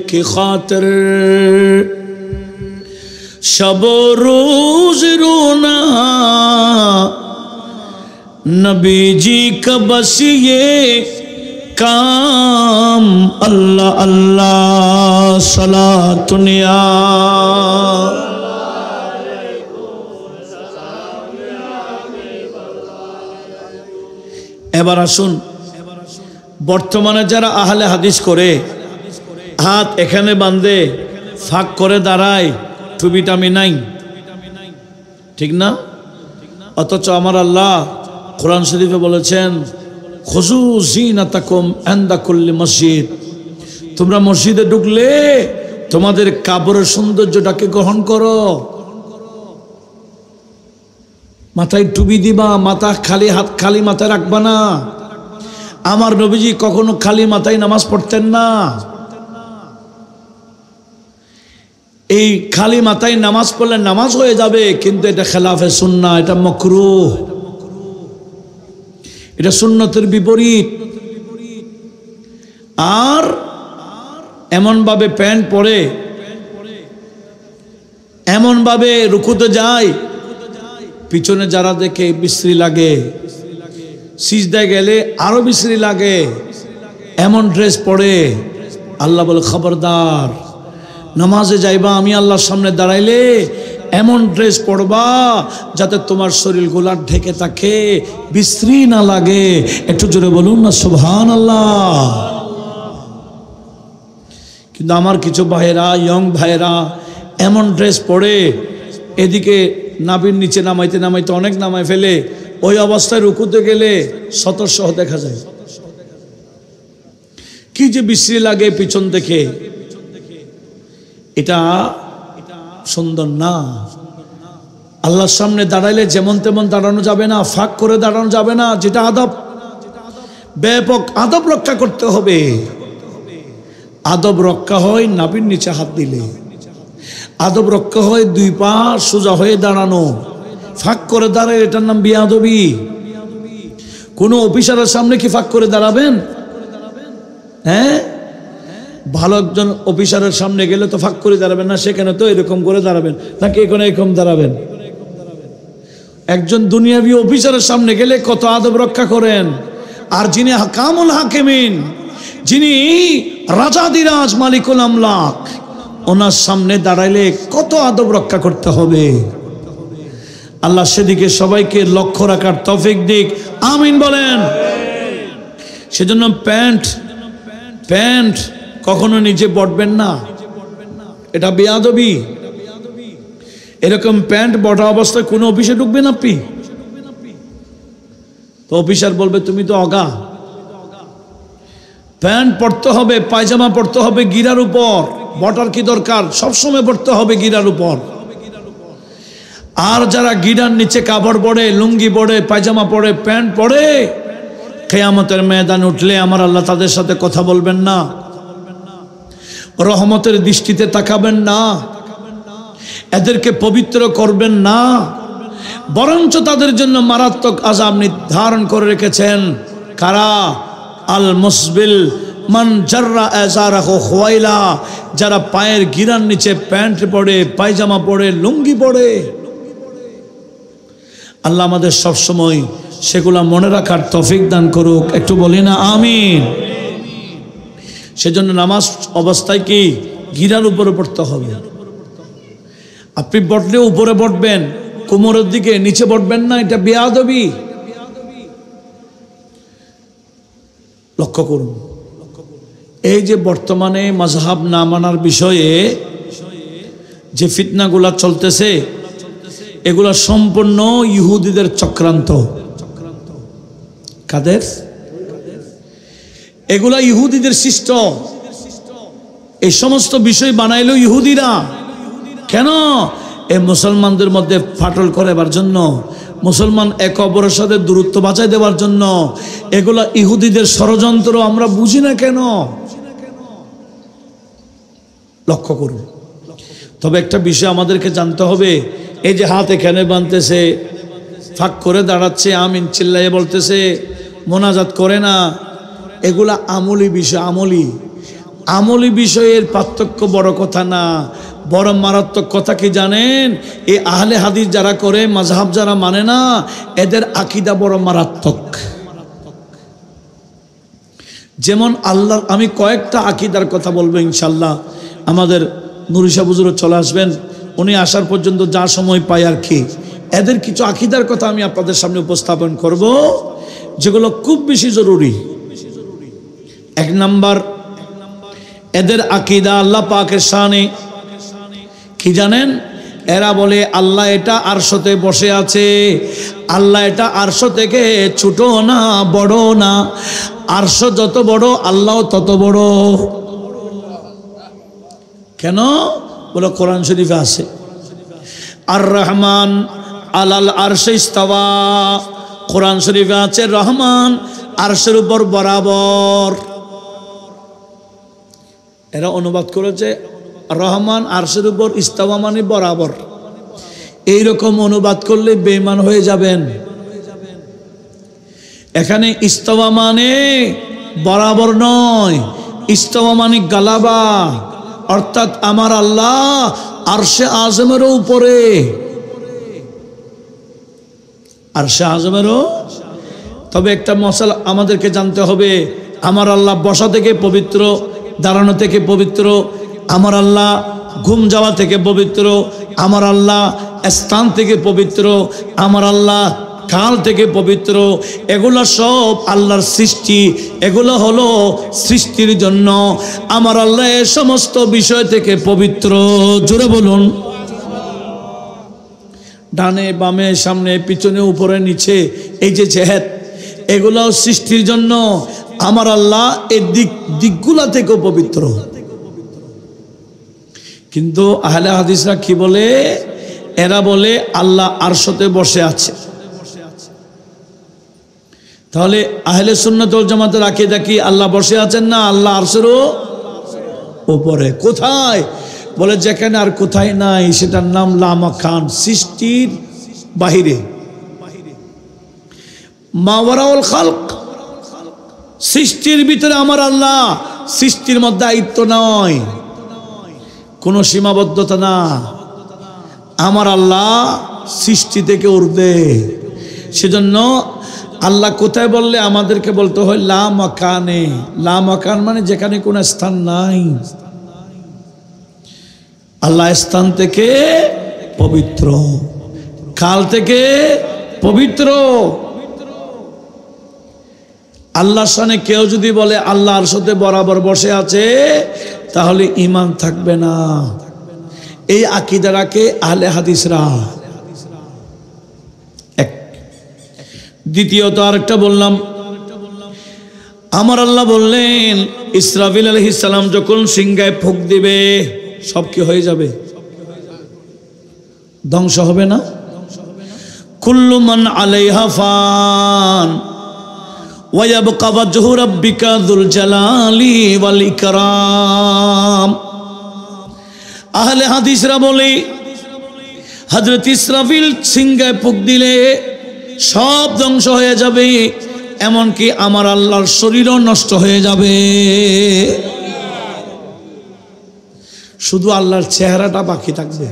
की खातिर शबो रोज रोना, नबी जी का बस ये काम, अल्लाह अल्लाह सलातुनिया। এবার আসুন, বর্তমানে যারা আহলে হাদিস করে হাত এখানে বাঁধে ফাঁক করে দাঁড়ায়, টুপিটামি নাই, ঠিক না? অথচ আমার আল্লাহ কোরআন শরীফে বলেছেন, খুযু যিনাতাকুম ইনদা কুল্লি মসজিদ, তোমরা মসজিদে ঢুকলে তোমাদের কাপড়ের সৌন্দর্যটাকে গ্রহণ করো। মাথায় টুপি দিবা, মাথা খালি হাত খালি মাথায় রাখবা না। আমার নবীজি কখনো খালি মাথায় নামাজ পড়তেন না। এই খালি মাথায় নামাজ পড়লে নামাজ হয়ে যাবে, কিন্তু এটা খেলাফে সুন্নাহ, এটা মাকরুহ, এটা সুন্নতের বিপরীত। আর এমন ভাবে প্যান্ট পরে, এমন ভাবে রুকুতে যায়, পিছনে যারা দেখে বিশ্রী লাগে, সিজদায় গেলে আরো বিশ্রী লাগে, এমন ড্রেস পরে। আল্লাহ বলে খবরদার, নামাজে যাইবা, আমি আল্লাহর সামনে দাঁড়াইলে এমন ড্রেস পরবা যাতে তোমার শরীর গোলার ঢেকে থাকে, বিশ্রী না লাগে। একটু জোরে বলুন না সুবহানাল্লাহ। কিন্তু আমার কিছু ভাইয়েরা, ইয়ং ভাইয়েরা এমন ড্রেস পরে, এদিকে নাভির নিচে নামাইতে নামাইতে অনেক নামায় ফেলে, ওই অবস্থায় রুকুতে গেলে সতর্সহ দেখা যায়। কি যে বিশ্রী লাগে পিছন থেকে, এটা সুন্দর না। আল্লাহর সামনে দাঁড়াইলে যেমন তেমন দাঁড়ানো যাবে না, ফাঁক করে দাঁড়ানো যাবে না, যেটা আদব, ব্যাপক আদব রক্ষা করতে হবে। আদব রক্ষা হয় নাভির নিচে হাত দিলে, আদব রক্ষা হয় দুই পা সোজা হয়ে দাঁড়ানো। ফাঁক করে দাঁড়ায়, এটার নাম বেয়াদবি। কোনো অফিসারের সামনে কি ফাঁক করে দাঁড়াবেন? হ্যাঁ, ভালো একজন অফিসারের সামনে গেলে তো ফাঁক করে দাঁড়াবেন না, সেখানে তো এরকম করে দাঁড়াবেন, নাকি এখানে এরকম দাঁড়াবেন? একজন দুনিয়াবি অফিসারের সামনে গেলে কত আদব রক্ষা করেন। আর যিনি হাকামুল হাকিমিন, যিনি রাজাদিরাজ মালিকুল আমলাক, ওনার সামনে দাঁড়াইলে কত আদব রক্ষা করতে হবে। আল্লাহ সেদিকে সবাইকে লক্ষ্য রাখার তৌফিক দিক, আমিন বলেন। সেজন্য প্যান্ট কখনো নিচে বটবেন না, এটা বেয়াদবি। এরকম প্যান্ট বটা অবস্থায় কোনো অফিসে ঢুকবেন আপনি, তো অফিসার বলবে তুমি তো অগা। প্যান্ট পরতে হবে, পায়জামা পরতে হবে গিরার উপর, বটার কি দরকার? সবসময় পরতে হবে গিরার উপর। আর যারা গিরার নিচে কাপড় পরে, লুঙ্গি পরে, পায়জামা পরে, প্যান্ট পরে, কিয়ামতের ময়দান উঠলে আমার আল্লাহ তাদের সাথে কথা বলবেন না, রহমতের দৃষ্টিতে তাকাবেন না, এদেরকে পবিত্র করবেন না, বরঞ্চ তাদের জন্য মারাত্মক আযাব নির্ধারণ করে রেখেছেন। কারা? আল মুসবিল মান জাররা আযারাহু খুয়াইলা, যারা পায়ের গিরার নিচে প্যান্ট পরে, পায়জামা পরে, লুঙ্গি পরে। আল্লাহ আমাদের সব সময় সেগুলা মনে রাখার তৌফিক দান করুক, একটু বলি না আমিন। সেজন্য নামাজ অবস্থায় কি গিরার উপরে পড়তে হবে। আপনি বটলে উপরে বটবেন, কোমরের দিকে, নিচে বটবেন না, এটা বেয়াদবি। লক্ষ্য করুন, এই যে বর্তমানে মাযহাব না মানার বিষয়ে যে ফিতনাগুলা চলতেছে, এগুলা সম্পূর্ণ ইহুদিদের চক্রান্ত। কাদের? এগুলা ইহুদিদের সৃষ্ট। এই সমস্ত বিষয় বানাইলো ইহুদিরা। কেন? এই মুসলমানদের মধ্যে ফাটল করাবার জন্য, মুসলমান এক অপরের সাথে দূরত্ব বাঁচাই দেওয়ার জন্য। এগুলা ইহুদিদের ষড়যন্ত্র, আমরা বুঝি না কেন? লক্ষ্য করুন। তবে একটা বিষয় আমাদেরকে জানতে হবে, এই যে হাত এখানে বাঁধতেছে, ফাঁক করে দাঁড়াচ্ছে, আমিন চিল্লাইয়ে বলতেছে, মোনাজাত করে না, এগুলা আমলি বিষয়। আমলি বিষয়ের পার্থক্য বড় কথা না, বড় মারাত্মক কথা কি জানেন? এই আহলে হাদিস যারা করে, মাযহাব যারা মানে না, এদের আকীদা বড় মারাত্মক। যেমন আল্লাহ, আমি কয়েকটা আকীদার কথা বলবো ইনশাল্লাহ। আমাদের নুরি সাহেব হুজুর চলে আসবেন, উনি আসার পর্যন্ত যা সময় পাই আর কি, এদের কিছু আকীদার কথা আমি আপনাদের সামনে উপস্থাপন করব, যেগুলো খুব বেশি জরুরি। এক নাম্বার, এদের আকীদা আল্লাহ পাকের শানে কি জানেন? এরা বলে আল্লাহ এটা আরশতে বসে আছে, আল্লাহ এটা আরশ থেকে ছোট না, বড় না, আরশ যত বড় আল্লাহ তত বড়। কেন? বলে কোরআন শরীফে আছে, আর রহমান আলাল আরশে ইস্তাওয়া। কোরআন শরীফে আছে রহমান আরশের উপর বরাবর। এরা অনুবাদ করেছে রহমান আরশের উপর, ইস্তাওয়া মানে বরাবর। এইরকম অনুবাদ করলে বেঈমান হয়ে যাবেন। এখানে ইস্তাওয়া মানে বরাবর নয়, ইস্তাওয়া মানে গালাবা, অর্থাৎ আমার আল্লাহ আরশে আজমেরও উপরে, আরশে আজমেরও। তবে একটা মশালা আমাদেরকে জানতে হবে, আমার আল্লাহ বসা থেকে পবিত্র, দাঁড়ানো থেকে পবিত্র, আমার আল্লাহ ঘুম যাওয়া থেকে পবিত্র, আমার আল্লাহ স্থান থেকে পবিত্র, আমার আল্লাহ কাল থেকে পবিত্র। এগুলো সব আল্লাহর সৃষ্টি, এগুলো হলো সৃষ্টির জন্য। আমার আল্লাহ এই সমস্ত বিষয় থেকে পবিত্র। জোরে বলুন। ডানে বামে, সামনে পিছনে, উপরে নিচে, এই যে জেহেদ, এগুলো সৃষ্টির জন্য। আমার আল্লাহ এই দিকগুলা থেকেও পবিত্র। কিন্তু আহলে হাদিসরা কি বলে? এরা বলে আল্লাহ আরশতে বসে আছে। তাহলে আহলে সুন্নাত ওয়াল জামাতের আকীদা কি আল্লাহ বসে আছেন না আল্লাহ আরশেরও উপরে? কোথায়? বলে যেখানে আর কোথায় নাই সেটার নাম লামাকান, সৃষ্টির বাহিরে। মাওয়ারাউল খালক, সৃষ্টির ভিতরে আমার আল্লাহ, সৃষ্টির মধ্যে আয়ত্ত নয়, কোনো সীমাবদ্ধতা না। আমার আল্লাহ সৃষ্টি থেকে ঊর্ধ্বে। সেজন্য আল্লাহ কোথায় বললে আমাদেরকে বলতে হয় লা মাকানে। লা মাকান মানে যেখানে কোনো স্থান নাই। আল্লাহ স্থান থেকে পবিত্র, কাল থেকে পবিত্র। আল্লাহর শানে কেউ যদি বলে আল্লাহ আরশে বরাবর বসে আছে, তাহলে ঈমান থাকবে না। এই আকীদা রাখে আহলে হাদিসরা। এক। দ্বিতীয়ত আরেকটা বললাম, আমার আল্লাহ বললেন ইসরাফিল আলাইহিস সালাম যখন সিংহায় ফুঁক দিবে সব কি হয়ে যাবে? ধ্বংস হবে না? কুল্লু মান আলাইহা ফান ওয়া ইয়াবকা ওয়াজহু রাব্বিকা যুল জালালি ওয়াল ইকরাম। আহলে হাদিসরা বলে হযরত ইসরাফিল সিংহায় ফুঁক দিলে সব ধ্বংস হয়ে যাবে, এমনকি আমার আল্লাহর শরীরও নষ্ট হয়ে যাবে, শুধু আল্লাহর চেহারাটা বাকি থাকবে।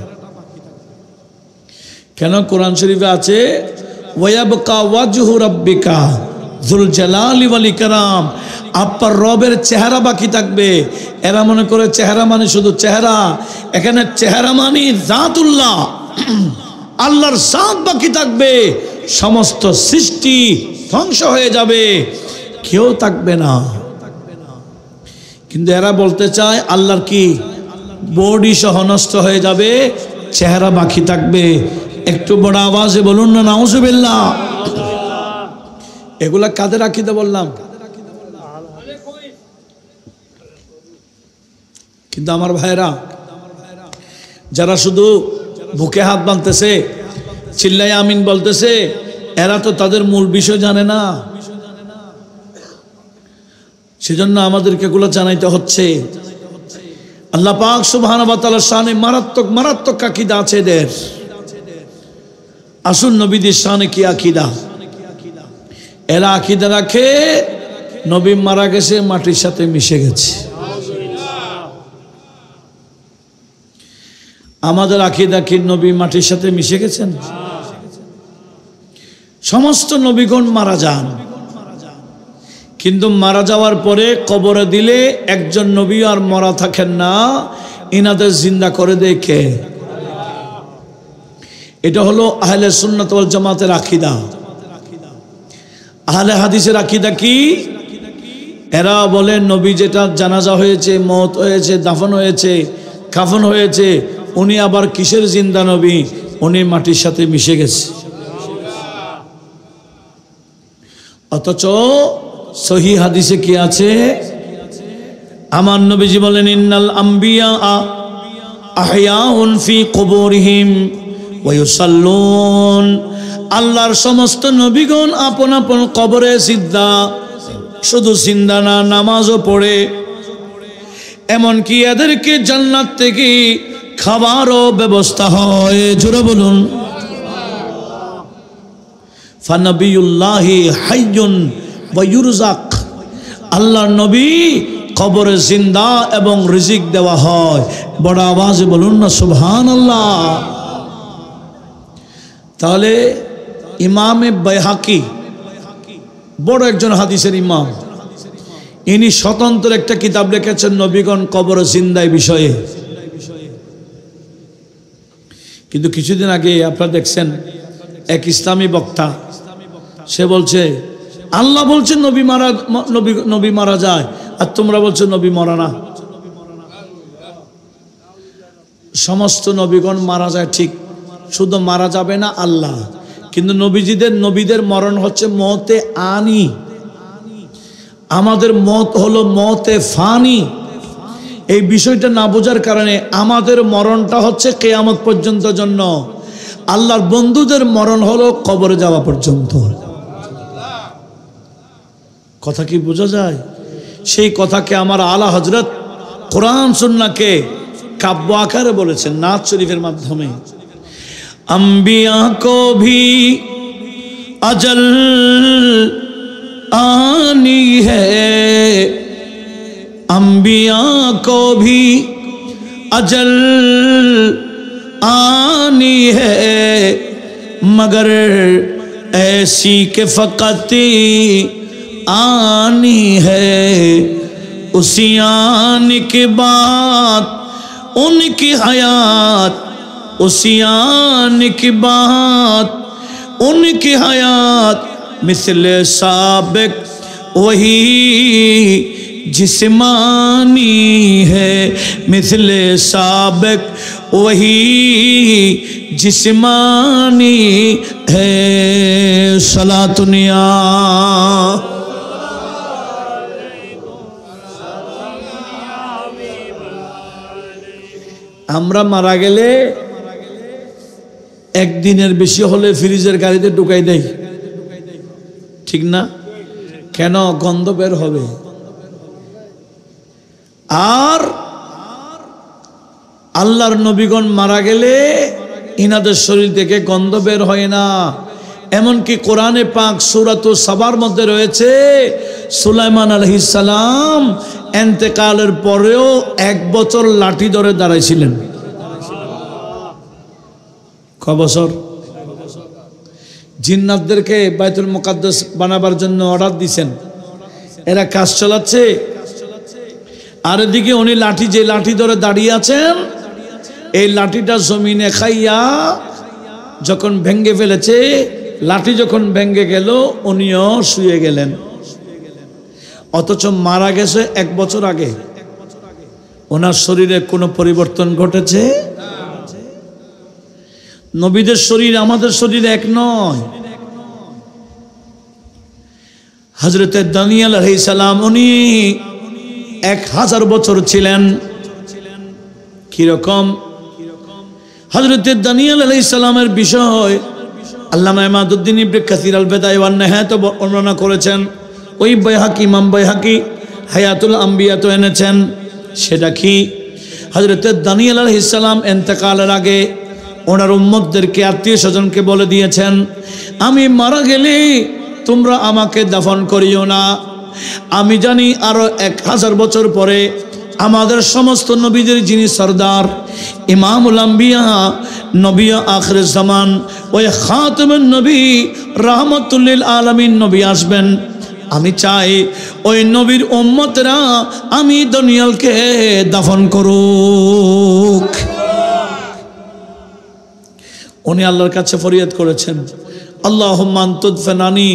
কেন? কোরআন শরীফে আছে ওয়ায়াবকা ওয়াজহু রাব্বিকা যুল জালালি ওয়াল ইকরাম, আপনার রবের চেহারা বাকি থাকবে। এরা মনে করে চেহারা মানে শুধু চেহারা, এখানে চেহারা মানে জাতুল্লাহ, আল্লাহর জাত বাকি থাকবে। সমস্ত সৃষ্টি ধ্বংস হয়ে যাবে, কেউ থাকবে না। কিন্তু এরা বলতে চায় আল্লাহর কি বডি সহ নষ্ট হয়ে যাবে, চেহারা বাকি থাকবে। একটু বড় আওয়াজে বলুন না নাউজুবিল্লাহ। এগুলা কাদের আকীদা বললাম? কিন্তু আমার ভাইরা যারা শুধু বুকে হাত বাঁধতেছে, চিল্লাই আমিন বলতেছে, এরা তো তাদের মূল বিষয় জানে না। সেজন্য আমাদেরকে এগুলো জানাইতে হচ্ছে। আল্লাহ পাক সুবহানাহু ওয়া তাআলার শানে মারাত্মক মারাত্মক আকীদা আছে এদের। আসুন নবীদের শানে কি আকীদা? এরা আকীদা রাখে নবী মারা গেছে, মাটির সাথে মিশে গেছে। আমাদের আকীদা কি নবী মাটির সাথে মিশে গেছেন? সমস্ত নবীগণ মারা যান, কিন্তু মারা যাওয়ার পরে কবরে দিলে একজন নবী আর মরা থাকেন না, ইনাদের জিন্দা করে দেয় কে? এটা হলো আহলে সুন্নাত ওয়াল জামাতের আকীদা। আহলে হাদিসের আকীদা কি? এরা বলে নবী যেটা জানাজা হয়েছে, মওত হয়েছে, দাফন হয়েছে, কাফন হয়েছে, উনি আবার কিসের জিন্দা নবী? উনি মাটির সাথে মিশে গেছে। অথচ সহিহ হাদিসে কি আছে? আমার নবীজি বলেন ইন্নাল আম্বিয়া আহয়াউন ফি কুবুরিহিম ওয়া ইউসাল্লুন। আল্লাহর সমস্ত নবীগণ আপন আপন কবরে সিজদা, শুধু সিজদা না, নামাজও পড়ে। এমনকি এদেরকে জান্নাত থেকে খাবারও ব্যবস্থা হয়। জোরে বলুন ফানাবিউল্লাহি হাইয়ুন ওয়া ইউরযাক। আল্লাহর নবী কবরে জিন্দা এবং রিজিক দেওয়া হয়। বড় আওয়াজে বলুন না সুবহানাল্লাহ। তাহলে ইমামে বাইহাকি বড় একজন হাদিসের ইমাম, ইনি স্বতন্ত্র একটা কিতাব লিখেছেন নবীগণ কবরে জিন্দায় বিষয়ে। কিন্তু কিছুদিন আগে আপনারা দেখছেন এক ইসলামী বক্তা, সে বলছে আল্লাহ বলছেন নবী মারা যায়, আর তোমরা বলছো নবী মরা না। সমস্ত নবীগণ মারা যায় ঠিক, শুধু মারা যাবে না আল্লাহ। কিন্তু নবীদের মরণ হচ্ছে মওতে আনি। আমাদের মত হলো মতে ফানি। এই বিষয়টা না বোঝার কারণে আমাদের মরণটা হচ্ছে কিয়ামত পর্যন্ত জন্য, আল্লাহর বন্ধুদের মরণ হলো কবরে যাওয়া পর্যন্ত। কথা কি বোঝা যায়? সেই কথাকে আমার আলা হযরত কোরআন সুন্নাহকে কাব্য আকারে বলেছেন নাত শরীফের মাধ্যমে। अंबिया को भी अजल आनी है, अंबिया को भी अजल आनी है, मगर ऐसी के फ़क़त आनी है, उसी आने के बाद उनकी हयात, उसी आने की बात उनकी हयात मिसले साबिक वही जिस्मानी है, मिसले साबिक वही जिस्मानी है। सलातुनिया আমরা মারা গেলে একদিনের বেশি হলে ফ্রিজের গাড়িতে ঢুকাই দেয়, ঠিক না? কেন? গন্ধ বের হবে। আর আল্লাহর নবীগণ মারা গেলে ইনাদের শরীর থেকে গন্ধ বের হয় না। এমনকি কোরআনে পাক সূরাতুস সাবার মধ্যে রয়েছে সুলাইমান আলাইহিস সালাম ইন্তেকালের পরেও 1 বছর লাঠি ধরে দাঁড়াইছিলেন। ক বছর? জিন্নাতদেরকে বাইতুল মুকাদ্দাস বানাবার জন্য অর্ডার দিয়েছেন, এরা কাজ চালাচ্ছে, আর এদিকে উনি লাঠি, যে লাঠি ধরে দাঁড়িয়ে আছেন, এই লাঠিটা জমিনে খাইয়া যখন ভেঙ্গে ফেলেছে, লাঠি যখন ভেঙ্গে গেল উনিও শুয়ে গেলেন। অথচ মারা গেছে 1 বছর আগে, ওনার শরীরে কোনো পরিবর্তন ঘটেছে? নবীদের শরীর আমাদের শরীর এক নয়। হযরতে দানিয়েল আলাইহিস সালাম উনি 1000 বছর ছিলেন। কি রকম? হযরতে দানিয়েল আলাইহিস সালামের বিষয় আল্লামা ইমাদউদ্দিন ইবনে কাসির আল বিদায়া ওয়ান নিহায়াত বর্ণনা করেছেন। ওই বাইহাকি, ইমাম বাইহাকি হায়াতুল আম্বিয়া তো এনেছেন। সেটা কি? হযরতে দানিয়েল আলাইহিস সালাম ইন্তেকালের আগে ওনার উম্মতদেরকে, আত্মীয় স্বজনকে বলে দিয়েছেন, আমি মারা গেলে তোমরা আমাকে দাফন করিও না। আমি জানি আরো 1000 বছর পরে আমাদের সমস্ত নবীদের যিনি সরদার, ইমামুল আম্বিয়া, নবী আখির জামান, ওই খাতামুন নবী, রাহমাতুল লিল আলামিন নবী আসবেন। আমি চাই ওই নবীর উম্মতরা আমি দানিয়েলকে দাফন করুক। উনি আল্লাহর কাছে ফরিয়াদ করেছেন, আল্লাহুম্মা আনতুদফিনানি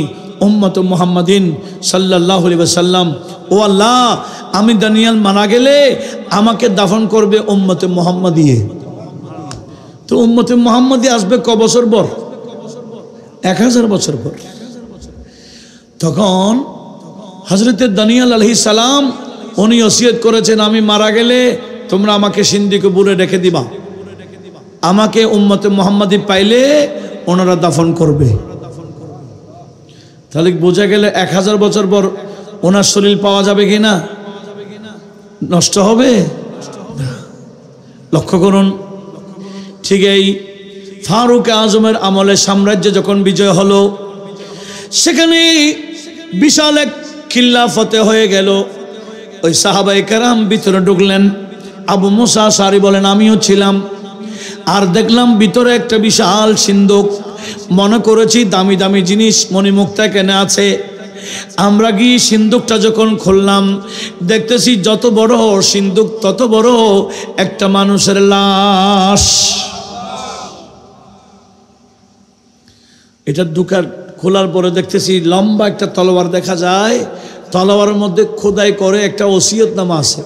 উম্মত মুহাম্মাদিন সাল্লাল্লাহু আলাইহি ওয়াসাল্লাম। ও আল্লাহ, আমি দানিয়েল মারা গেলে আমাকে দাফন করবে উম্মতে মুহাম্মাদিয়ে। তো উম্মতে মুহাম্মাদি আসবে ক বছর পর? 1000 বছর পর। তখন হযরতে দানিয়েল আলাইহিস সালাম উনি ওসিয়ত করেছেন, আমি মারা গেলে তোমরা আমাকে সিন্দি কবরে রেখে দিবা, আমাকে উম্মতে মুহাম্মাদি পাইলে ওনারা দাফন করবে। তাহলে বোঝা গেল 1000 বছর পর ওনার শরীর পাওয়া যাবে কিনা? নষ্ট হবে? লক্ষ্য করুন। ঠিক এই ফারুক আজমের আমলে সাম্রাজ্য যখন বিজয় হলো, সেখানে বিশাল এক কিল্লা ফতে হয়ে গেল। ওই সাহাবায়ে কেরাম ভিতরে ঢুকলেন। আবু মুসা আশআরী বলেন, আমিও ছিলাম। আর দেখলাম ভিতরে একটা বিশাল সিন্দুক। মনে করেছি দামি দামি জিনিস মণিমুক্তা কেনে আছে। আমরা গিয়ে সিন্দুকটা যখন খুললাম, দেখতেছি যত বড় সিন্দুক তত বড় একটা মানুষের লাশ। এটা দুকার খোলার পরে দেখতেছি লম্বা একটা তলোয়ার দেখা যায়। তলোয়ারের মধ্যে খোদাই করে একটা ওসিয়তনামা আছে।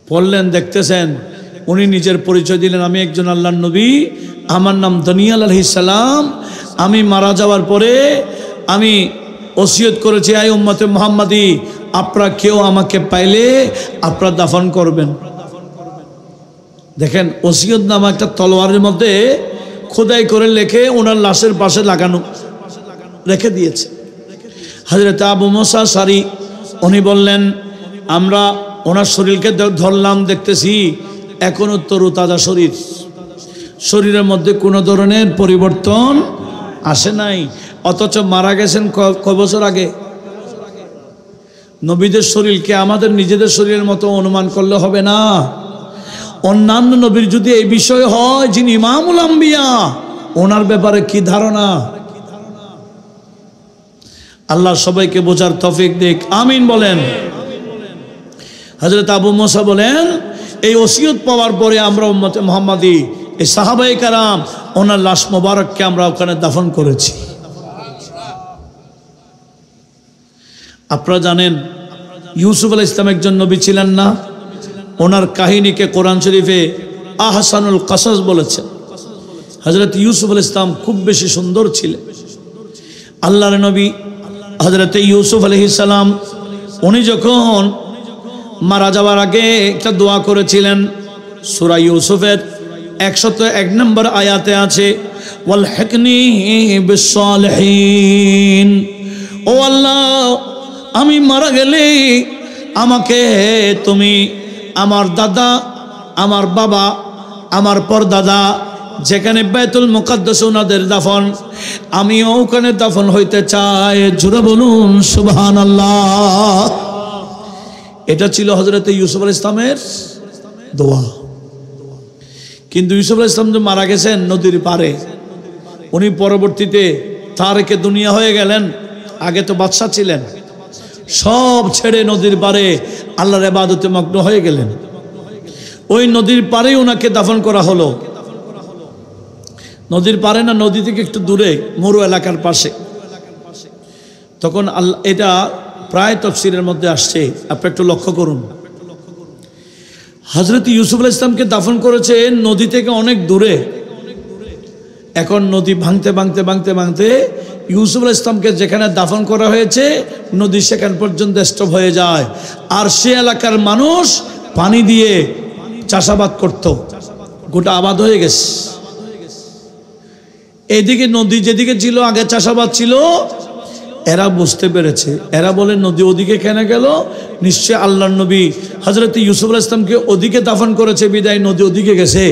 পড়লেন, দেখতেছেন উনি নিজের পরিচয় দিলেন, আমি একজন আল্লাহর নবী, আমার নাম দানিয়েল আলাইহিস সালাম। আমি মারা যাওয়ার পরে আমি ওসিয়ত করেছে, আয় উম্মতে মুহাম্মাদি, আপনারা কেউ আমাকে পাইলে আপনারা দাফন করবেন। দেখেন ওসিয়ত নামা একটা তলোয়ারের মধ্যে খোদাই করে লেখে ওনার লাশের পাশে লাগানো রেখে দিয়েছে। হযরত আবু মুসা আশআরী উনি বললেন, আমরা ওনার শরীরকে ধরলাম, দেখতেছি এখনো তরুতাজা শরীর, শরীরের মধ্যে কোনো ধরনের পরিবর্তন আসে নাই, অথচ মারা গেছেন কয় বছর আগে। নবীদের শরীরকে আমাদের নিজেদের শরীরের মতো অনুমান করলে হবে না। অন্যান্য নবীর যদি এই বিষয় হয়, যিনি ইমামুল আম্বিয়া, ওনার ব্যাপারে কি ধারণা। আল্লাহ সবাইকে বোঝার তৌফিক দিক, আমিন বলেন। হযরত আবু মুসা বলেন, এই ওসিয়ত পাওয়ার পরে আমরা উম্মতে মুহাম্মাদি, এই সাহাবায়ে কেরাম, ওনার লাশ মোবারককে আমরা ওখানে দাফন করেছি। আপনারা জানেন ইউসুফ আলাইহিস সালাম একজন নবী ছিলেন না? ওনার কাহিনীকে কোরআন শরীফে আহসানুল কাসাস বলেছেন। হযরত ইউসুফ আলাইহিস সালাম খুব বেশি সুন্দর ছিলেন। আল্লাহর নবী হযরত ইউসুফ আলাইহিস সালাম উনি যখন মারা যাওয়ার আগে একটা দোয়া করেছিলেন, সূরা ইউসুফের 101 নম্বর আয়াতে আছে, ওয়ালহিকনি বিসসালিহিন। ও আল্লাহ, আমি মারা গেলে আমাকে তুমি আমার দাদা, আমার বাবা, আমার পরদাদা যেখানে বাইতুল মুকাদ্দাস ওনাদের দাফন, আমিও ওখানে দাফন হইতে চাই। জোরে বলুন সুবহানাল্লাহ। এটা ছিল হযরত ইউসুফ আলাইহিস সালামের দোয়া। কিন্তু ইউসুফ আলাইহিস সালাম যে মারা গেছেন নদীর পারে, উনি পরবর্তীতে তারকে দুনিয়া হয়ে গেলেন। আগে তো বাদশা ছিলেন, সব ছেড়ে নদীর পারে আল্লাহর ইবাদতে মগ্ন হয়ে গেলেন। ওই নদীর পারেই ওনাকে দাফন করা হলো। নদীর পারে না, নদী থেকে একটু দূরে মরু এলাকার পাশে। তখন আল্লাহ, এটা প্রায় তাফসীরের মধ্যে আসছে, আপনি একটু লক্ষ্য করুন। হযরত ইউসুফ আলাইহিস সালামকে দাফন করেছে নদী থেকে অনেক দূরে। এখন নদী ভাঙতে ভাঙতে ভাঙতে ভাঙতে ইউসুফ আলাইহিস সালামকে যেখানে দাফন করা হয়েছে নদী সেখান পর্যন্ত স্টপ হয়ে যায়। আর সে এলাকার মানুষ পানি দিয়ে চাষাবাদ করত, গোটা আবাদ হয়ে গেছে। এইদিকে নদী যেদিকে ছিল আগে চাষাবাদ ছিল, এরা বুঝতে পেরেছে। এরা বলে নদী ওদিকে কেন গেল? নিশ্চয় আল্লাহর নবী হযরত ইউসুফ আলাইহিস সালামকে ওদিকে দাফন করেছে বিদায় নদী ওদিকে গেছে।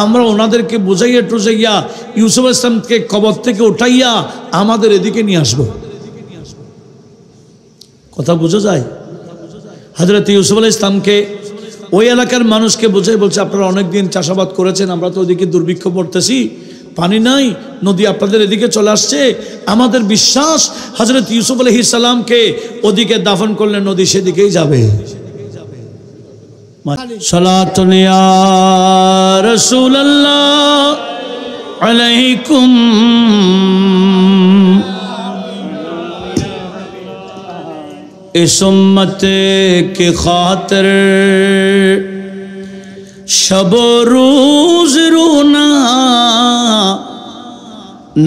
আমরা ওনাদেরকে বুঝাইয়া টুজাইয়া ইউসুফ আলাইহিস সালামকে কবর থেকে উঠাইয়া আমাদের এদিকে নিয়ে আসবো। কথা বোঝা যায়? হযরত ইউসুফ আলাইহিস সালামকে ওই এলাকার মানুষকে বুঝাই বলছে, আপনারা অনেকদিন চাষাবাদ করেছেন, আমরা তো ওদিকে দুর্ভিক্ষ পড়তেছি, পানি নাই, নদী আপনাদের এদিকে চলে আসছে। আমাদের বিশ্বাস হযরত ইউসুফ আলাইহিস সালামকে ওদিকে দাফন করলে নদী সেদিকেই যাবে। সালাতুন ইয়া রাসূলুল্লাহ আলাইকুম इस उम्मत के खातिर शब रोज रोना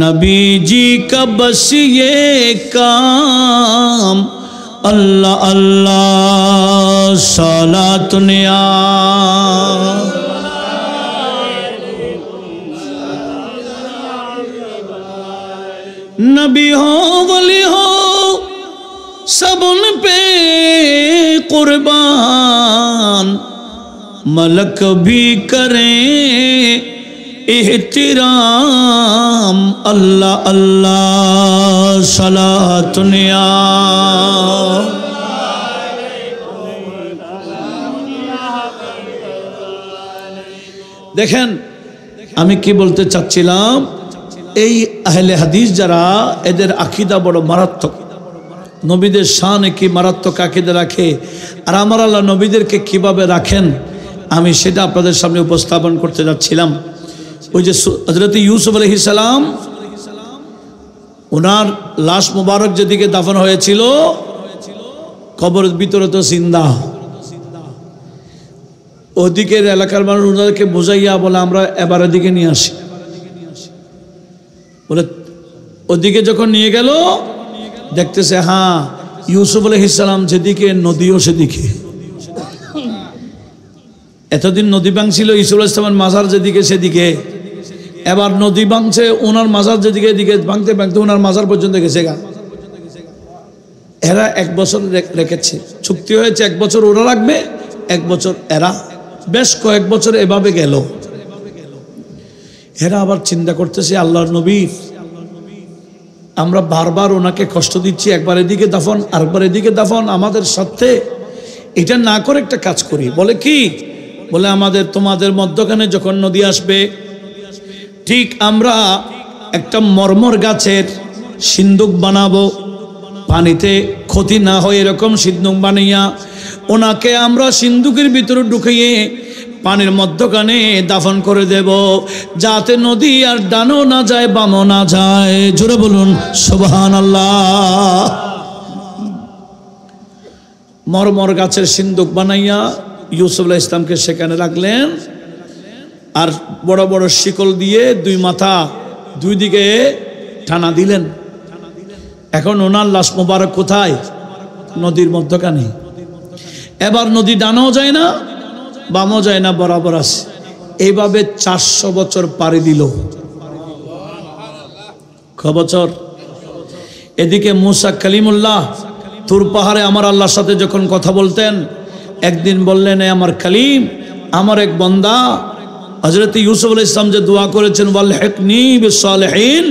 नबी जी का बस ये काम अल्लाह अल्लाह सलातुन या नबी हो वली हो सब उन पे कुर्बान मलक भी करें एहतिराम अल्लाह अल्लाह सलातुन या দেখেন আমি কি বলতে চাচ্ছিলাম, এই আহলে হাদিস যারা, এদের আকীদা বড় মারাত্মক। নবীদের শানে কি মারাত্মক আকীদা রাখে, আর আমার আল্লাহ নবীদেরকে কিভাবে রাখেন, আমি সেটা আপনাদের সামনে উপস্থাপন করতে যাচ্ছিলাম। ওই যে হযরত ইউসুফ আলাইহিস সালাম, ওনার লাশ মুবারক যেদিকে দাফন হয়েছিল কবরের ভিতরে তো জিন্দা, ওদিকের এলাকার মানুষ ওনাদেরকে বোঝাইয়া বলে আমরা এবার এদিকে নিয়ে আসি। বলে ওদিকে যখন নিয়ে গেল দেখতেছে হ্যাঁ ইউসুফ আলাইহিস সালাম যেদিকে নদীও সেদিকে। এতদিন নদী ভাঙছিল ইউসুফ আলাইহিস সালামের মাজার যেদিকে সেদিকে, এবার নদী ভাঙছে ওনার মাজার যেদিকে এদিকে, ভাঙতে ভাঙতে ওনার মাজার পর্যন্ত গেছে গা। এরা 1 বছর রেখেছে, চুক্তি হয়েছে 1 বছর ওরা রাখবে, 1 বছর এরা, বেশ কয়েক বছর এভাবে গেল। এরা আবার চিন্তা করতেছে আল্লাহর নবী আমরা বারবার ওনাকে কষ্ট দিচ্ছি, একবার এদিকে দাফন আরেকবার এদিকে দাফন, আমাদের সাথে এটা না করে একটা কাজ করি। বলে কি? বলে আমাদের তোমাদের মধ্যখানে যখন নদী আসবে ঠিক আমরা একটা মরমর গাছের সিন্দুক বানাবো, পানিতে ক্ষতি না হয় এরকম সিন্দুক বানাইয়া ওনাকে আমরা সিন্দুকের ভিতরে ঢুকিয়ে পানির মধ্যখানে দাফন করে দেব, যাতে নদী আর ডানও না যায় বামও না যায়। জোরে বলুন সুবহানাল্লাহ। মরমর গাছের সিন্দুক বানাইয়া ইউসুফ আলাইহিস সালামকে সেখানে রাখলেন, আর বড় বড় শিকল দিয়ে 2 মাথা 2 দিকে টানা দিলেন। এখন ওনার লাশ মোবারক কোথায়? নদীর মধ্যখানে। এবার নদী ডানাও যায় না বামও যায় না, বরাবর আছে। এইভাবে 400 বছর পাড়ি দিল। কয় বছর? এদিকে মুসা কালিমুল্লাহ তুর পাহাড়ে আমার আল্লাহর সাথে যখন কথা বলতেন, একদিন বললেন এ আমার কালিম, আমার এক বান্দা হযরত ইউসুফ আলাইহিস সালাম যে দোয়া করেছেন ওয়ালহিকনি বিসসালিহিন,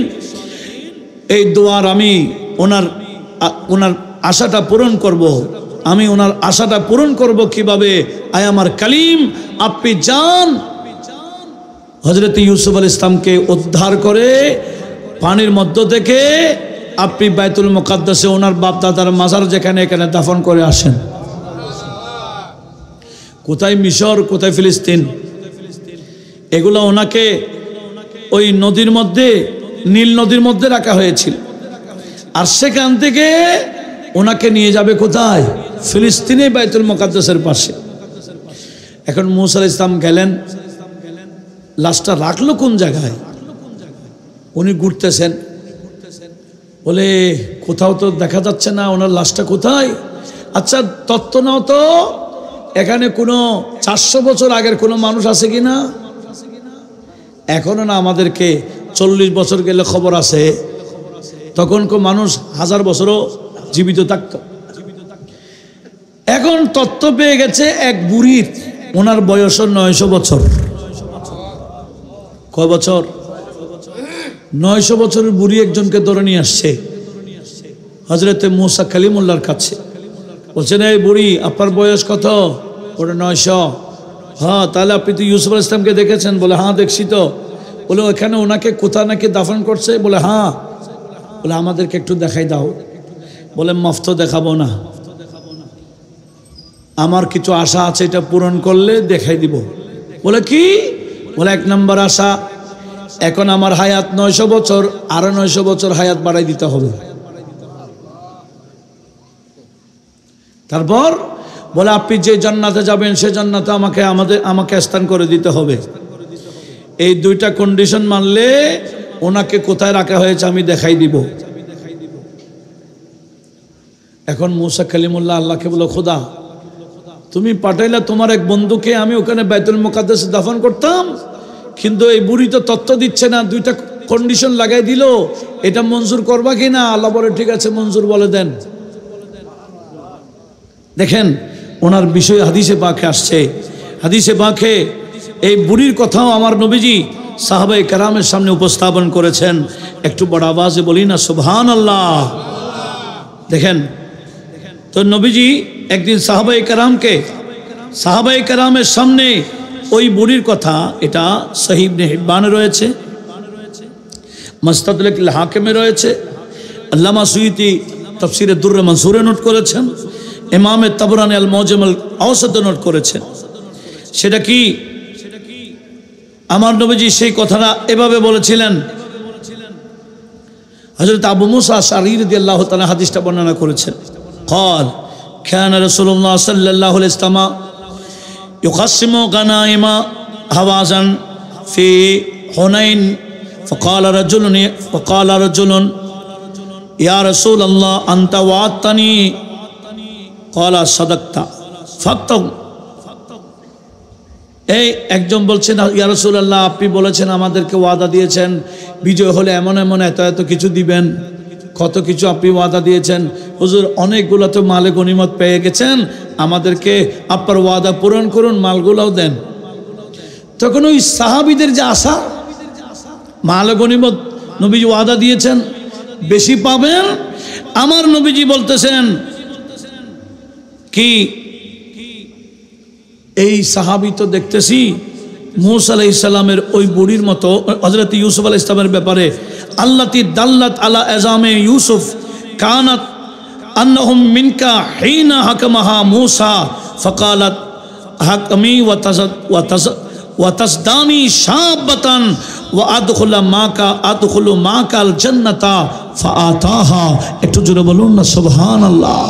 এই দোয়ার আমি ওনার আশাটা পূরণ করব। আমি ওনার আশাটা পূরণ করব কিভাবে? আয় আমার কালিম, আপনি যান হযরত ইউসুফ আলাইহিস সালামকে উদ্ধার করে পানির মধ্য থেকে আপনি বাইতুল মুকাদ্দাসে ওনার বাপ দাদার মাজার যেখানে এখানে দাফন করে আসেন। কোথায় মিশর, কোথায় ফিলিস্তিন, এগুলো ওনাকে ওই নদীর মধ্যে, নীল নদীর মধ্যে রাখা হয়েছিল। আর সেখান থেকে ওনাকে নিয়ে যাবে কোথায়? ফিলিস্তিনে, বাইতুল মুকাদ্দাসের পাশে। এখন মুসা আলাইহিস সালাম গেলেন, লাশটা রাখলো কোন জায়গায়? উনি ঘুরতেছেন, বলে কোথাও তো দেখা যাচ্ছে না ওনার লাশটা কোথায়। আচ্ছা তত্ত্ব নাও তো, এখানে কোনো 400 বছর আগের কোনো মানুষ আছে কিনা? এখনো না, আমাদেরকে 40 বছর গেলে খবর আছে, তখন মানুষ 1000 বছরও জীবিত থাকত। এখন তত্ত্ব পেয়ে গেছে এক বুড়ির, ওনার বয়স 900 বছর। কয় বছর? 900 বছরের বুড়ি একজনকে ধরে নিয়ে আসছে হযরতে মুসা কালিমুল্লাহর কাছে। বলছেন এই বুড়ি, আপনার বয়স কত? ওটা 900। হ্যাঁ, তাহলে আপনি তো ইউসুফ আলাইহিস সালামকে দেখেছেন? বলে হ্যাঁ দেখছি তো। বলে ওখানে ওনাকে কোথায় নাকি দাফন করছে? বলে হ্যাঁ। বলে আমাদেরকে একটু দেখাই দাও। বলে মাফ তো দেখাবো না, আমার কিছু আশা আছে, এটা পূরণ করলে দেখাই দিব। বলে কি? বলে 1 নম্বর আশা, এখন আমার হায়াত 900 বছর, আরো 900 বছর হায়াত বাড়াই দিতে হবে। তারপর বলে আপনি যে জান্নাতে যাবেন সে জান্নাতে আমাকে স্থান করে দিতে হবে। এই 2টা কন্ডিশন মানলে ওনাকে কোথায় রাখা হয়েছে আমি দেখাই দিব। এখন মুসা কালিমুল্লাহ আল্লাহকে বলো, খোদা তুমি পাঠাইলা তোমার এক বন্ধুকে, আমি ওখানে বাইতুল মুকাদ্দাসে দাফন করতাম, কিন্তু এই বুড়ি তো তত্ত্ব দিচ্ছে না, 2টা কন্ডিশন লাগাই দিল, এটা মঞ্জুর করবা কিনা? আল্লাহ বলে ঠিক আছে মঞ্জুর, বলে দেন। দেখেন ওনার বিষয় হাদিসে পাকে আসছে। হাদিসে পাকে এই বুড়ির কথাও আমার নবীজি সাহাবায়ে কেরামের সামনে উপস্থাপন করেছেন। একটু বড় আওয়াজে বলি না সুবহানাল্লাহ। দেখেন তো নবীজি একদিন সাহাবায়ে কেরামের সামনে ওই বুড়ির কথা, এটা সহিহ ইবনে হিব্বানে রয়েছে, মুস্তাদরাকুল হাকিমে রয়েছে, আল্লামা সুয়ুতি তাফসীরে দুররে মনসুরে নোট করেছেন, ইমামে তাবরানী আল মুআজ্জাম আল আওসাতে নোট করেছেন। সেটা কি? আমার নবীজি সেই কথাটা এভাবে বলেছিলেন। হযরত আবু মুসা আশআরী রাদিয়াল্লাহু তাআলা হাদিসটা বর্ণনা করেছেন। قال كان رسول الله صلى الله عليه وسلم يقسم غنائم هوازا في حنين فقال رجل ইয়া রাসূলুল্লাহ আনতা ওয়াতানি ক্বালা সাদাকতা ফাক্তাউ। এই একজন বলছেন ইয়া রাসূলুল্লাহ আপনি বলেছেন আমাদেরকে ওয়াদা দিয়েছেন বিজয় হলে এমন এমন এত এত কিছু দিবেন, কত কিছু আপনি ওয়াদা দিয়েছেন। হুজুর অনেকগুলো তো মালে গনিমত পেয়ে গেছেন, আমাদেরকে আপনার ওয়াদা পূরণ করুন, মালগুলোও দেন। তখন ওই সাহাবীদের যে আশা, মালে গনিমত নবীজি ওয়াদা দিয়েছেন বেশি পাবেন, আমার নবীজি বলতেছেন কি এই সাহাবী তো দেখতেছি মূসা আলাইহিস সালামের ওই বুড়ির মতো হযরত ইউসুফ আলাইহিস সালামের ব্যাপারে আল্লাতি দাল্লাত আলা আযামে ইউসুফ কানাত আন্নাহুম মিনকা হিনা হাকামাহা মূসা ফাকালাত হাকমি ওয়া তাসদানি শাবাতান ওয়া আদখুলু মাকাল জান্নাতা ফাআতাহা। একটু জোরে বলুন না সুবহানাল্লাহ।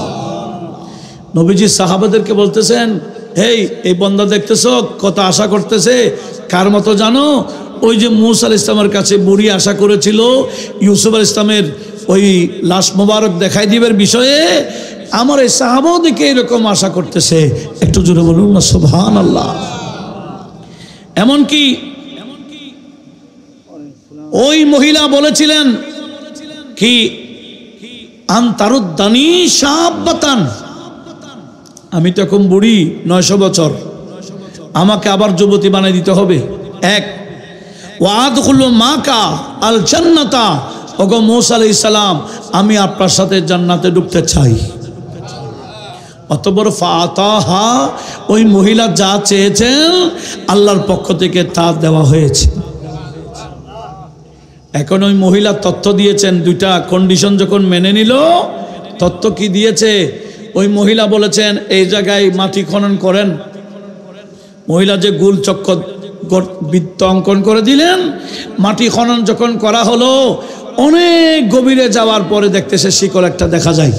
নবীজি সাহাবাদেরকে বলতেছেন এই বান্দা দেখতেছো কত আশা করতেছে, কার মতো জানো? ওই যে মূসা আলাইহিস সালামের কাছে বুড়ি আশা করেছিল ইউসুফ আলাইহিস সালামের ওই লাশ মোবারক দেখাই দিবের বিষয়ে, আমার এই সাহাবাও দেখে এরকম আশা করতেছে। একটু জোরে বলুন না সুবহানাল্লাহ। এমনকি ওই মহিলা বলেছিলেন কি আনতারুদ্দানি শাবাতান, আমি তো এখন বুড়ি 900 বছর, আমাকে আবার যুবতী বানিয়ে দিতে হবে। এক ওয়াদখুলু মাকা আল জান্নাতা, ওগো মূসা আলাইহিস সালাম আমি আপনার সাথে জান্নাতে ঢুকতে চাই। অতঃপর ফাতাহা, ওই মহিলা যা চেয়েছেন আল্লাহর পক্ষ থেকে তা দেওয়া হয়েছে। এখন ওই মহিলা তথ্য দিয়েছেন, দুইটা কন্ডিশন যখন মেনে নিল, তথ্য কি দিয়েছে? ওই মহিলা বলেছেন এই জায়গায় মাটি খনন করেন। মহিলা যে গোল চক্কর বৃত্ত অঙ্কন করে দিলেন। মাটি খনন যখন করা হলো, অনেক গভীরে যাওয়ার পরে দেখতেছে শিকল একটা দেখা যায়,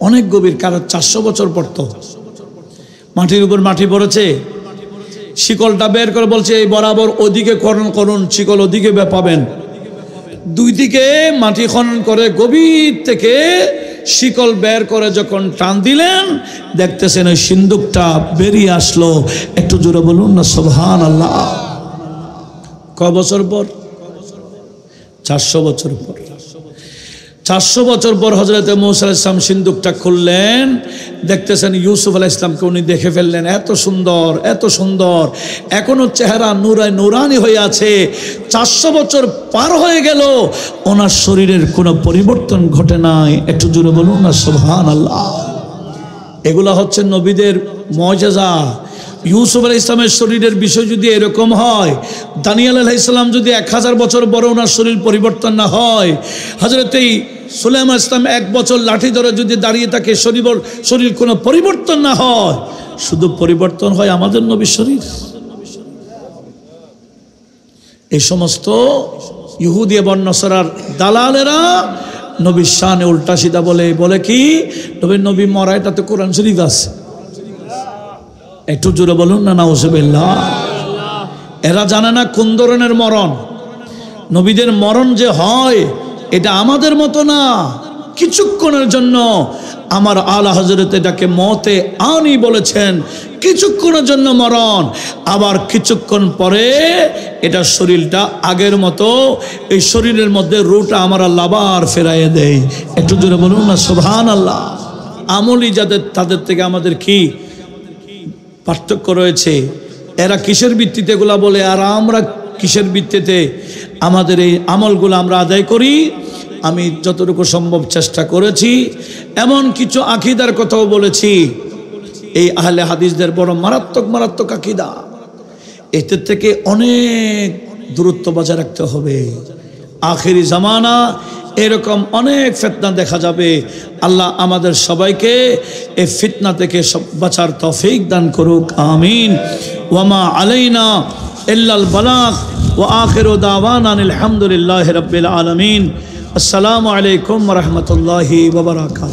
অনেক গভীর, কারণ 400 বছর পড়ত, মাটির উপর মাটি পড়েছে। শিকলটা বের করে বলছে এই বরাবর ওদিকে খনন করুন, শিকল ওদিকে পাবেন। দুই দিকে মাটি খনন করে গভীর থেকে শিকল বের করে যখন টান দিলেন, দেখতেছেন ওই সিন্দুকটা বেরিয়ে আসলো। একটু জোরে বলুন না সুবহানাল্লাহ। কয় বছর পর? 400 বছর পর। 400 বছর পর হযরত মূসা আলাইহিস সালাম সিন্দুকটা খুললেন, দেখতেছেন ইউসুফ আলাইহিস সালামকে উনি দেখে ফেললেন। এত সুন্দর, এত সুন্দর, এখনো চেহারা নুরানি হয়ে আছে। 400 বছর পার হয়ে গেল, ওনার শরীরের কোনো পরিবর্তন ঘটে নাই। একটু জোরে বলুন না সুবহানাল্লাহ। এগুলা হচ্ছে নবীদের মুআজিজা। ইউসুফ আলাইহিস সালামের শরীরের বিষয় যদি এরকম হয়, দানিয়েল আলাইহিস সালাম যদি 1000 বছর বড় ওনার শরীর পরিবর্তন না হয়, হযরত সুলাইমান আলাইহিস সালাম 1 বছর লাঠি ধরে যদি দাঁড়িয়ে থাকে, শরীর কোনো পরিবর্তন না হয়, শুধু পরিবর্তন হয় আমাদের নবীর শরীর। এই সমস্ত ইহুদি এবং নসরার দালালেরা নবীর শানে উল্টা সিধা বলে কি নবী মরা, এটা তো কোরআন শরীফ আছে। একটু জোরে বলুন না নাউজুবিল্লাহ। এরা জানে না কোন ধরনের মরণ। নবীদের মরণ যে হয় এটা আমাদের মতো না, কিছুক্ষণের জন্য। আমার আলা হযরত এটাকে মতে আনি বলেছেন, কিছুক্ষণের জন্য মরণ, আবার কিছুক্ষণ পরে এটা শরীরটা আগের মতো, এই শরীরের মধ্যে রূহটা আমার আল্লাহ আবার ফেরাইয়ে দেয়। একটু জোরে বলুন না সুবহানাল্লাহ। আমলি যাদের, তাদের থেকে আমাদের কি পার্থক্য রয়েছে? এরা কিসের ভিত্তিতে এগুলা বলে, আর আমরা কিসের ভিত্তিতে আমাদের এই আমলগুলো আমরা আদায় করি? আমি যতটুকু সম্ভব চেষ্টা করেছি। এমন কিছু আকীদার কথাও বলেছি, এই আহলে হাদিসদের বড় মারাত্মক আকীদা। এদের থেকে অনেক দূরত্ব বজায় রাখতে হবে। আখিরি জামানা এরকম অনেক ফিতনা দেখা যাবে। আল্লাহ আমাদের সবাইকে এই ফিতনা থেকে বাঁচার তৌফিক দান করুক, আমিন। ওয়ামা আলাইনা ইল্লাল বালাগ ওয়া আখিরু দাওয়ানা আলহামদুলিল্লাহি রাব্বিল আলামিন। আসসালামু আলাইকুম ওয়া রাহমাতুল্লাহি ওয়া বারাকাতুহু।